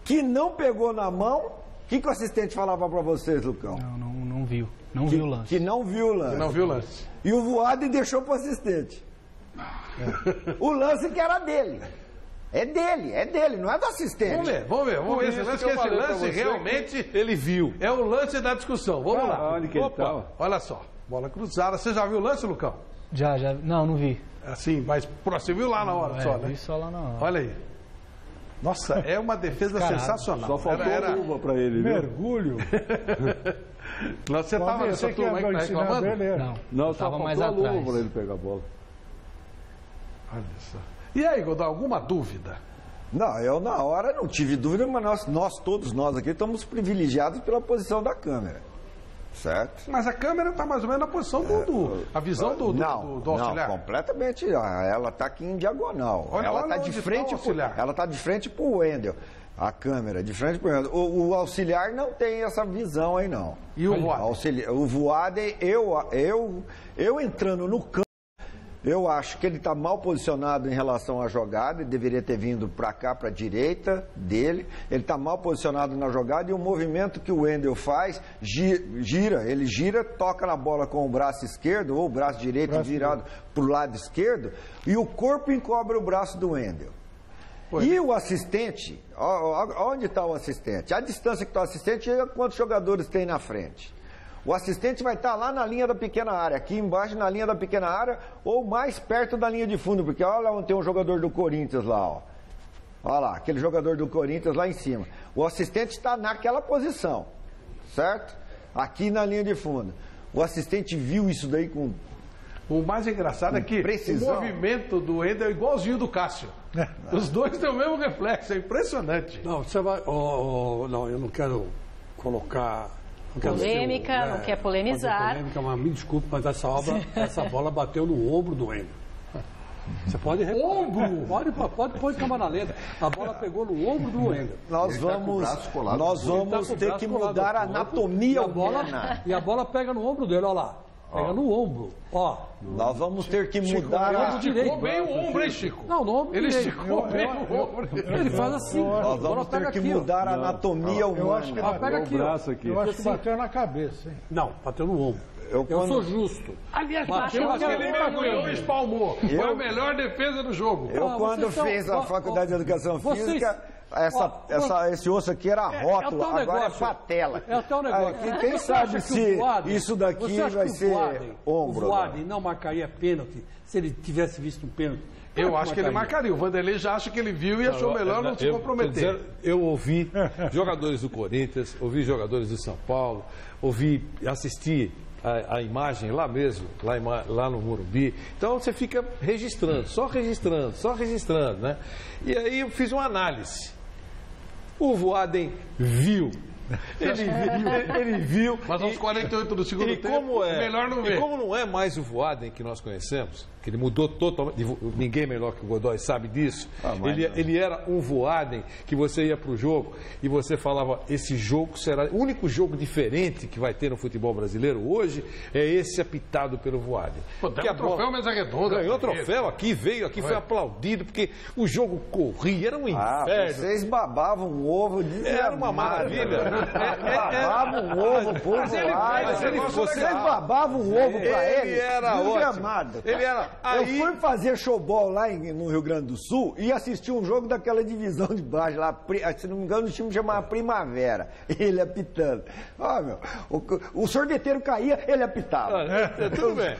que não pegou na mão. O que o assistente falava para vocês, Lucão? Não viu. Não viu o lance. Que não viu o lance. Que não viu o lance. E o Voaden deixou pro assistente. O lance que era dele. É dele, não é do assistente. Vamos ver. Esse lance realmente ele viu. É o lance da discussão. Vamos lá. Onde que ele tava? Olha só. Bola cruzada. Você já viu o lance, Lucão? Já. Não vi. Assim, mas você viu lá na hora só, né? Vi só lá na hora. Olha aí. Nossa, é uma defesa sensacional. Só faltou luva pra ele, viu? Mergulho. Você estava nessa turma aí que tá reclamando? Não, só mais faltou atrás. luva pra ele pegar a bola. Olha só. E aí, Godão, alguma dúvida? Não, eu na hora não tive dúvida, mas todos nós aqui estamos privilegiados pela posição da câmera. Certo? Mas a câmera está mais ou menos na posição a visão do auxiliar. Não, completamente. Ela está aqui em diagonal. Ela está de frente para o Wendel. A câmera de frente para o Wendel. O auxiliar não tem essa visão aí, não. E o Voaden? O Voaden, eu entrando no campo, eu acho que ele está mal posicionado em relação à jogada, ele deveria ter vindo para cá, para a direita dele. Ele está mal posicionado na jogada e o movimento que o Wendel faz, ele gira, toca na bola com o braço esquerdo ou o braço direito virado para o lado esquerdo e o corpo encobre o braço do Wendel. E o assistente, onde está o assistente? A distância que está o assistente é quantos jogadores tem na frente. O assistente vai estar lá na linha da pequena área, aqui embaixo na linha da pequena área, ou mais perto da linha de fundo, porque olha onde tem um jogador do Corinthians lá, ó. Olha lá, aquele jogador do Corinthians lá em cima. O assistente está naquela posição, certo? Aqui na linha de fundo. O assistente viu isso daí com... O mais engraçado é que precisão. O movimento do Wendel é igualzinho do Cássio. Os dois têm o mesmo reflexo, é impressionante. Não, você vai... não, eu não quero colocar... Polêmica, não quer polemizar. Polêmica, mas me desculpe, mas essa bola bateu no ombro do Wendel. Você pode ombro? Pode pôr câmera lenta. A bola pegou no ombro do Wendel. Nós vamos ter que mudar a anatomia humana. E a bola pega no ombro dele, olha lá. Pega no ombro, ó. Nós vamos ter que mudar a... Ele esticou bem o ombro, hein, Chico? Não, no ombro ele esticou bem o ombro. Ele faz assim. Nós vamos ter que mudar a anatomia humana. Eu acho que pega aqui, eu acho que bateu na cabeça, hein? Não, bateu no ombro. Eu sou justo. Aliás, bateu que ele mergulhou e espalmou. Foi a melhor defesa do jogo. Eu, quando fiz a faculdade de Educação Física, esse osso aqui era rótulo, agora é patela. É o teu negócio. Quem sabe se isso daqui vai ser ombro. O Voaden não marcaria pênalti se ele tivesse visto um pênalti? Eu acho que ele marcaria. O Vanderlei já acha que ele viu e achou melhor não se comprometer. Eu ouvi jogadores do Corinthians, ouvi jogadores do São Paulo, assisti a imagem lá mesmo, lá no Morumbi. Então você fica registrando, só registrando, né? E aí eu fiz uma análise. O Voaden viu. Ele viu. Mas aos 48 do segundo tempo, melhor não ver. E como não é mais o Voaden que nós conhecemos, que ele mudou totalmente, ninguém melhor que o Godoy sabe disso, ele era um Voaden que você ia para o jogo e você falava, esse jogo será, o único jogo diferente que vai ter no futebol brasileiro hoje é esse apitado pelo Voaden. Ganhou troféu Mesa Redonda. Ganhou troféu aqui, foi aplaudido, porque o jogo corria, era um inferno. Vocês babavam o ovo de Era uma maravilha. Babavam o ovo por Vocês babavam o ovo pra ele. Ele era ótimo. Ele era... Eu fui fazer showball lá no Rio Grande do Sul e assisti um jogo daquela divisão de baixo lá, se não me engano, o time chamava Primavera. Ele apitando. O sorveteiro caía, ele apitava. Tudo bem.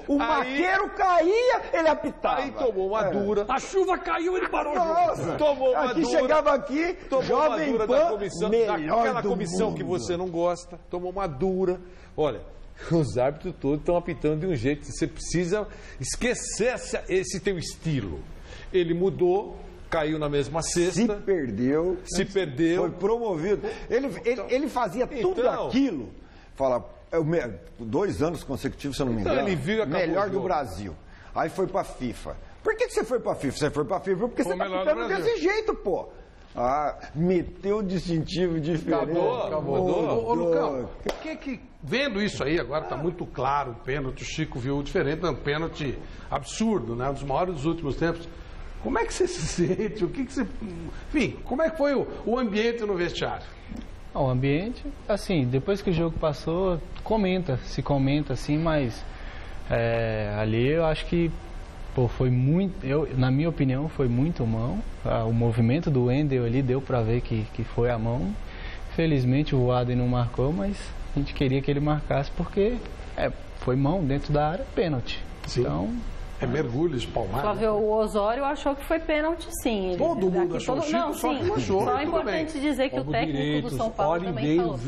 O maqueiro caía, ele apitava. Aí tomou uma dura. A chuva caiu, ele parou o jogo. Tomou uma dura. Chegava aqui, Jovem Pan, aquela comissão que você não gosta, tomou uma dura. Olha, os árbitros todos estão apitando de um jeito que você precisa esquecer esse teu estilo. Ele mudou, caiu na mesma cesta. Se perdeu. Foi promovido. Ele fazia tudo aquilo. Fala, 2 anos consecutivos, se eu não me engano. Ele viu e melhor do Brasil. Aí foi pra FIFA. Por que você foi pra FIFA? Você foi pra FIFA porque você tá pitando desse jeito, pô. Meteu o distintivo diferente. Acabou. Ô, Lucão, vendo isso aí, agora está muito claro o pênalti, o Chico viu diferente, um pênalti absurdo, né? Um dos maiores dos últimos tempos. Como é que você se sente? Enfim, como é que foi o ambiente no vestiário? O ambiente, assim, depois que o jogo passou, se comenta assim, mas ali eu acho que foi muito, na minha opinião, foi muito mão. O movimento do Wendel ali deu para ver que foi a mão. Felizmente o Voaden não marcou, mas a gente queria que ele marcasse porque foi mão dentro da área, pênalti. Sim. Então, mergulho, espalmado. Flávio, o Osório achou que foi pênalti, sim. Todo mundo achou. Não, sim. Só é importante dizer que o técnico do São Paulo também falou.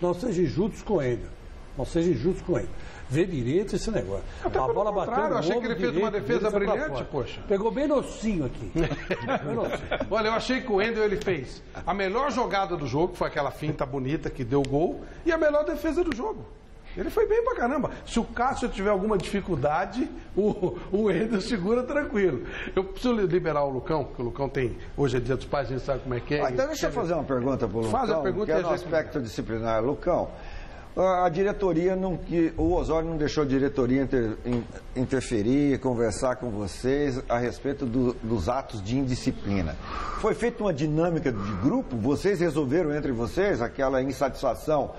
Não seja injustos com ele. Vê direito esse negócio. A bola bateu no ovo, achei que ele fez uma defesa brilhante, poxa. Pegou bem nocinho aqui. Olha, eu achei que o Wendel ele fez a melhor jogada do jogo, que foi aquela finta bonita que deu gol, e a melhor defesa do jogo. Ele foi bem pra caramba. Se o Cássio tiver alguma dificuldade, o Wendel segura tranquilo. Eu preciso liberar o Lucão, porque o Lucão tem... Hoje é dia dos pais, a gente sabe como é que é. Então deixa eu fazer uma pergunta pro Lucão. Faz a pergunta que é no aspecto disciplinar. Lucão, a diretoria o Osório não deixou a diretoria interferir, conversar com vocês a respeito dos atos de indisciplina. Foi feita uma dinâmica de grupo? Vocês resolveram entre vocês aquela insatisfação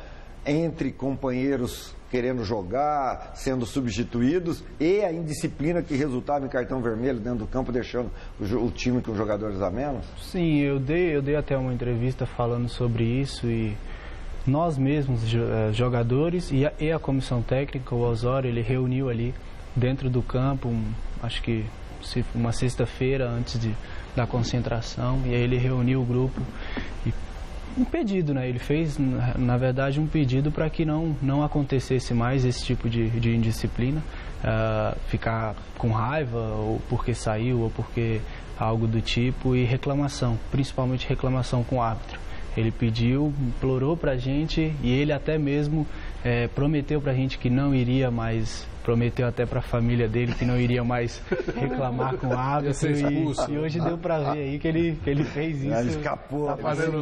entre companheiros querendo jogar, sendo substituídos, e a indisciplina que resultava em cartão vermelho dentro do campo, deixando o time com jogadores a menos? Sim, eu dei até uma entrevista falando sobre isso, e nós mesmos, jogadores e a comissão técnica, o Osório, ele reuniu ali dentro do campo, acho que uma sexta-feira antes da concentração, e aí ele reuniu o grupo e um pedido, né? Ele fez, na verdade, um pedido para que não acontecesse mais esse tipo de indisciplina, ficar com raiva, ou porque saiu, ou porque algo do tipo, e reclamação, principalmente reclamação com o árbitro. Ele pediu, implorou para a gente, e ele até mesmo prometeu para a gente que não iria mais, prometeu até para a família dele que não iria mais reclamar com o árbitro, e hoje deu para ver aí que ele fez isso. Ele escapou. Tá fazendo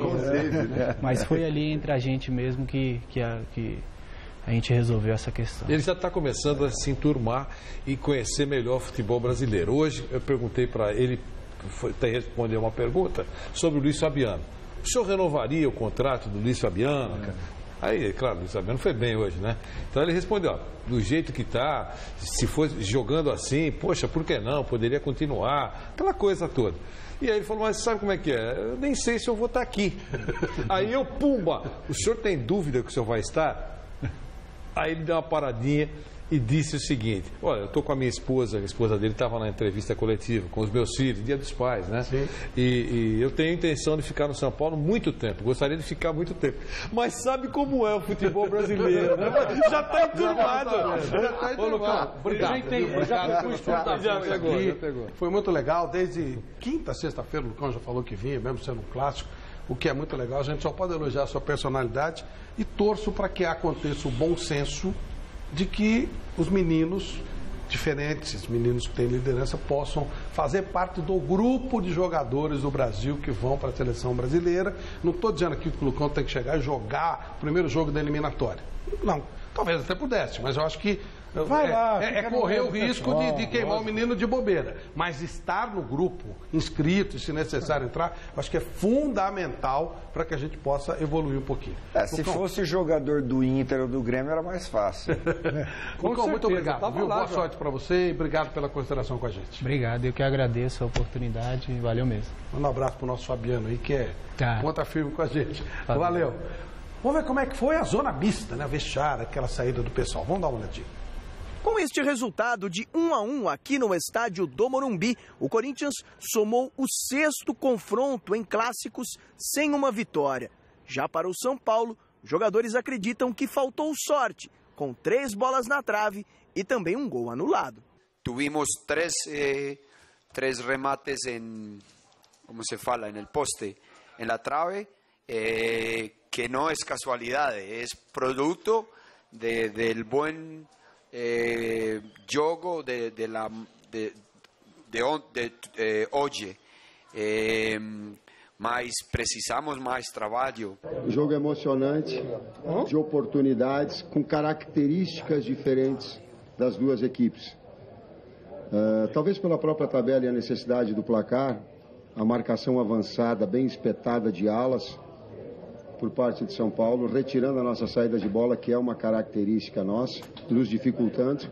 mas foi ali entre a gente mesmo que a gente resolveu essa questão. Ele já está começando a se enturmar e conhecer melhor o futebol brasileiro. Hoje eu perguntei para ele, responder uma pergunta sobre o Luiz Fabiano. O senhor renovaria o contrato do Luiz Fabiano? Aí, claro, o Luiz Fabiano foi bem hoje, né? Então ele respondeu, ó, do jeito que tá, se fosse jogando assim, poxa, por que não? Poderia continuar, aquela coisa toda. E aí ele falou, mas sabe como é que é? Eu nem sei se eu vou estar aqui. Aí eu, pumba, o senhor tem dúvida que o senhor vai estar? Aí ele deu uma paradinha e disse o seguinte, olha, eu estou com a esposa dele estava na entrevista coletiva, com os meus filhos, Dia dos Pais, né? E eu tenho intenção de ficar no São Paulo muito tempo, gostaria de ficar muito tempo. Mas sabe como é o futebol brasileiro, né? Já está enturmado. Obrigado. Já pegou. Foi muito legal, desde quinta, sexta-feira, o Lucão já falou que vinha, mesmo sendo um clássico, o que é muito legal, a gente só pode elogiar a sua personalidade e torço para que aconteça o bom senso de que os meninos diferentes, meninos que têm liderança, possam fazer parte do grupo de jogadores do Brasil que vão para a seleção brasileira. Não estou dizendo aqui que o Lucão tem que chegar e jogar o primeiro jogo da eliminatória. Não, talvez até pudesse, mas eu acho que correr o risco de queimar o menino de bobeira. Mas estar no grupo, inscrito, e se necessário entrar, eu acho que é fundamental para que a gente possa evoluir um pouquinho. Se fosse jogador do Inter ou do Grêmio, era mais fácil. Lucão, muito obrigado. Boa sorte para você e obrigado pela consideração com a gente. Obrigado, eu que agradeço a oportunidade, valeu mesmo. Um abraço para o nosso Fabiano aí, que conta firme com a gente. Valeu. Vamos ver como é que foi a zona mista, né? Vestiário, aquela saída do pessoal. Vamos dar uma olhadinha. Com este resultado de 1-1 aqui no estádio do Morumbi, o Corinthians somou o 6º confronto em clássicos sem uma vitória. Já para o São Paulo, jogadores acreditam que faltou sorte, com 3 bolas na trave e também um gol anulado. Tuvimos três remates como se fala, en el poste, en la trave, que no es casualidad, es producto del buen jogo de hoje, mas precisamos mais trabalho. Jogo emocionante, de oportunidades, com características diferentes das duas equipes. Talvez pela própria tabela e a necessidade do placar, a marcação avançada, bem espetada de alas, por parte de São Paulo, retirando a nossa saída de bola, que é uma característica nossa, nos dificultando.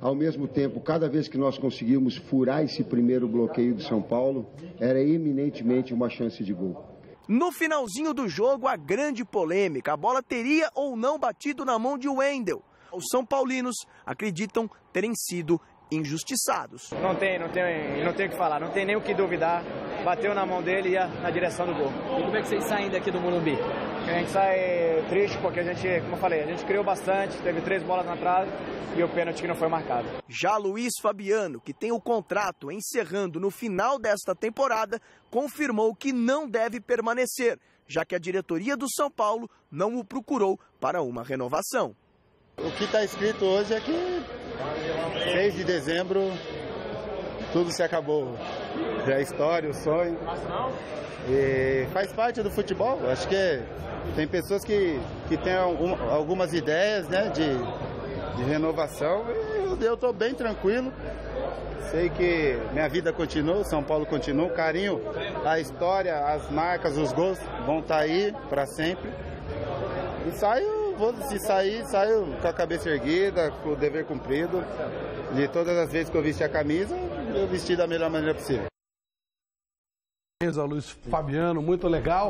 Ao mesmo tempo, cada vez que nós conseguimos furar esse primeiro bloqueio de São Paulo, era eminentemente uma chance de gol. No finalzinho do jogo, a grande polêmica, a bola teria ou não batido na mão de Wendel. Os são paulinos acreditam terem sido injustiçados. Não tem o que falar, não tem nem o que duvidar. Bateu na mão dele e ia na direção do gol. E como é que vocês saem daqui do Morumbi? A gente sai triste porque a gente, como eu falei, a gente criou bastante, teve 3 bolas na trave e o pênalti que não foi marcado. Já Luiz Fabiano, que tem o contrato encerrando no final desta temporada, confirmou que não deve permanecer, já que a diretoria do São Paulo não o procurou para uma renovação. O que está escrito hoje é que 6 de dezembro tudo se acabou. Já a história, o sonho. E faz parte do futebol. Acho que tem pessoas que têm algumas ideias, né, de renovação. E eu estou bem tranquilo. Sei que minha vida continua, São Paulo continua. O carinho, a história, as marcas, os gols vão estar aí para sempre. E saio com a cabeça erguida, com o dever cumprido. De todas as vezes que eu vesti a camisa, eu vesti da melhor maneira possível. Luiz Fabiano, muito legal.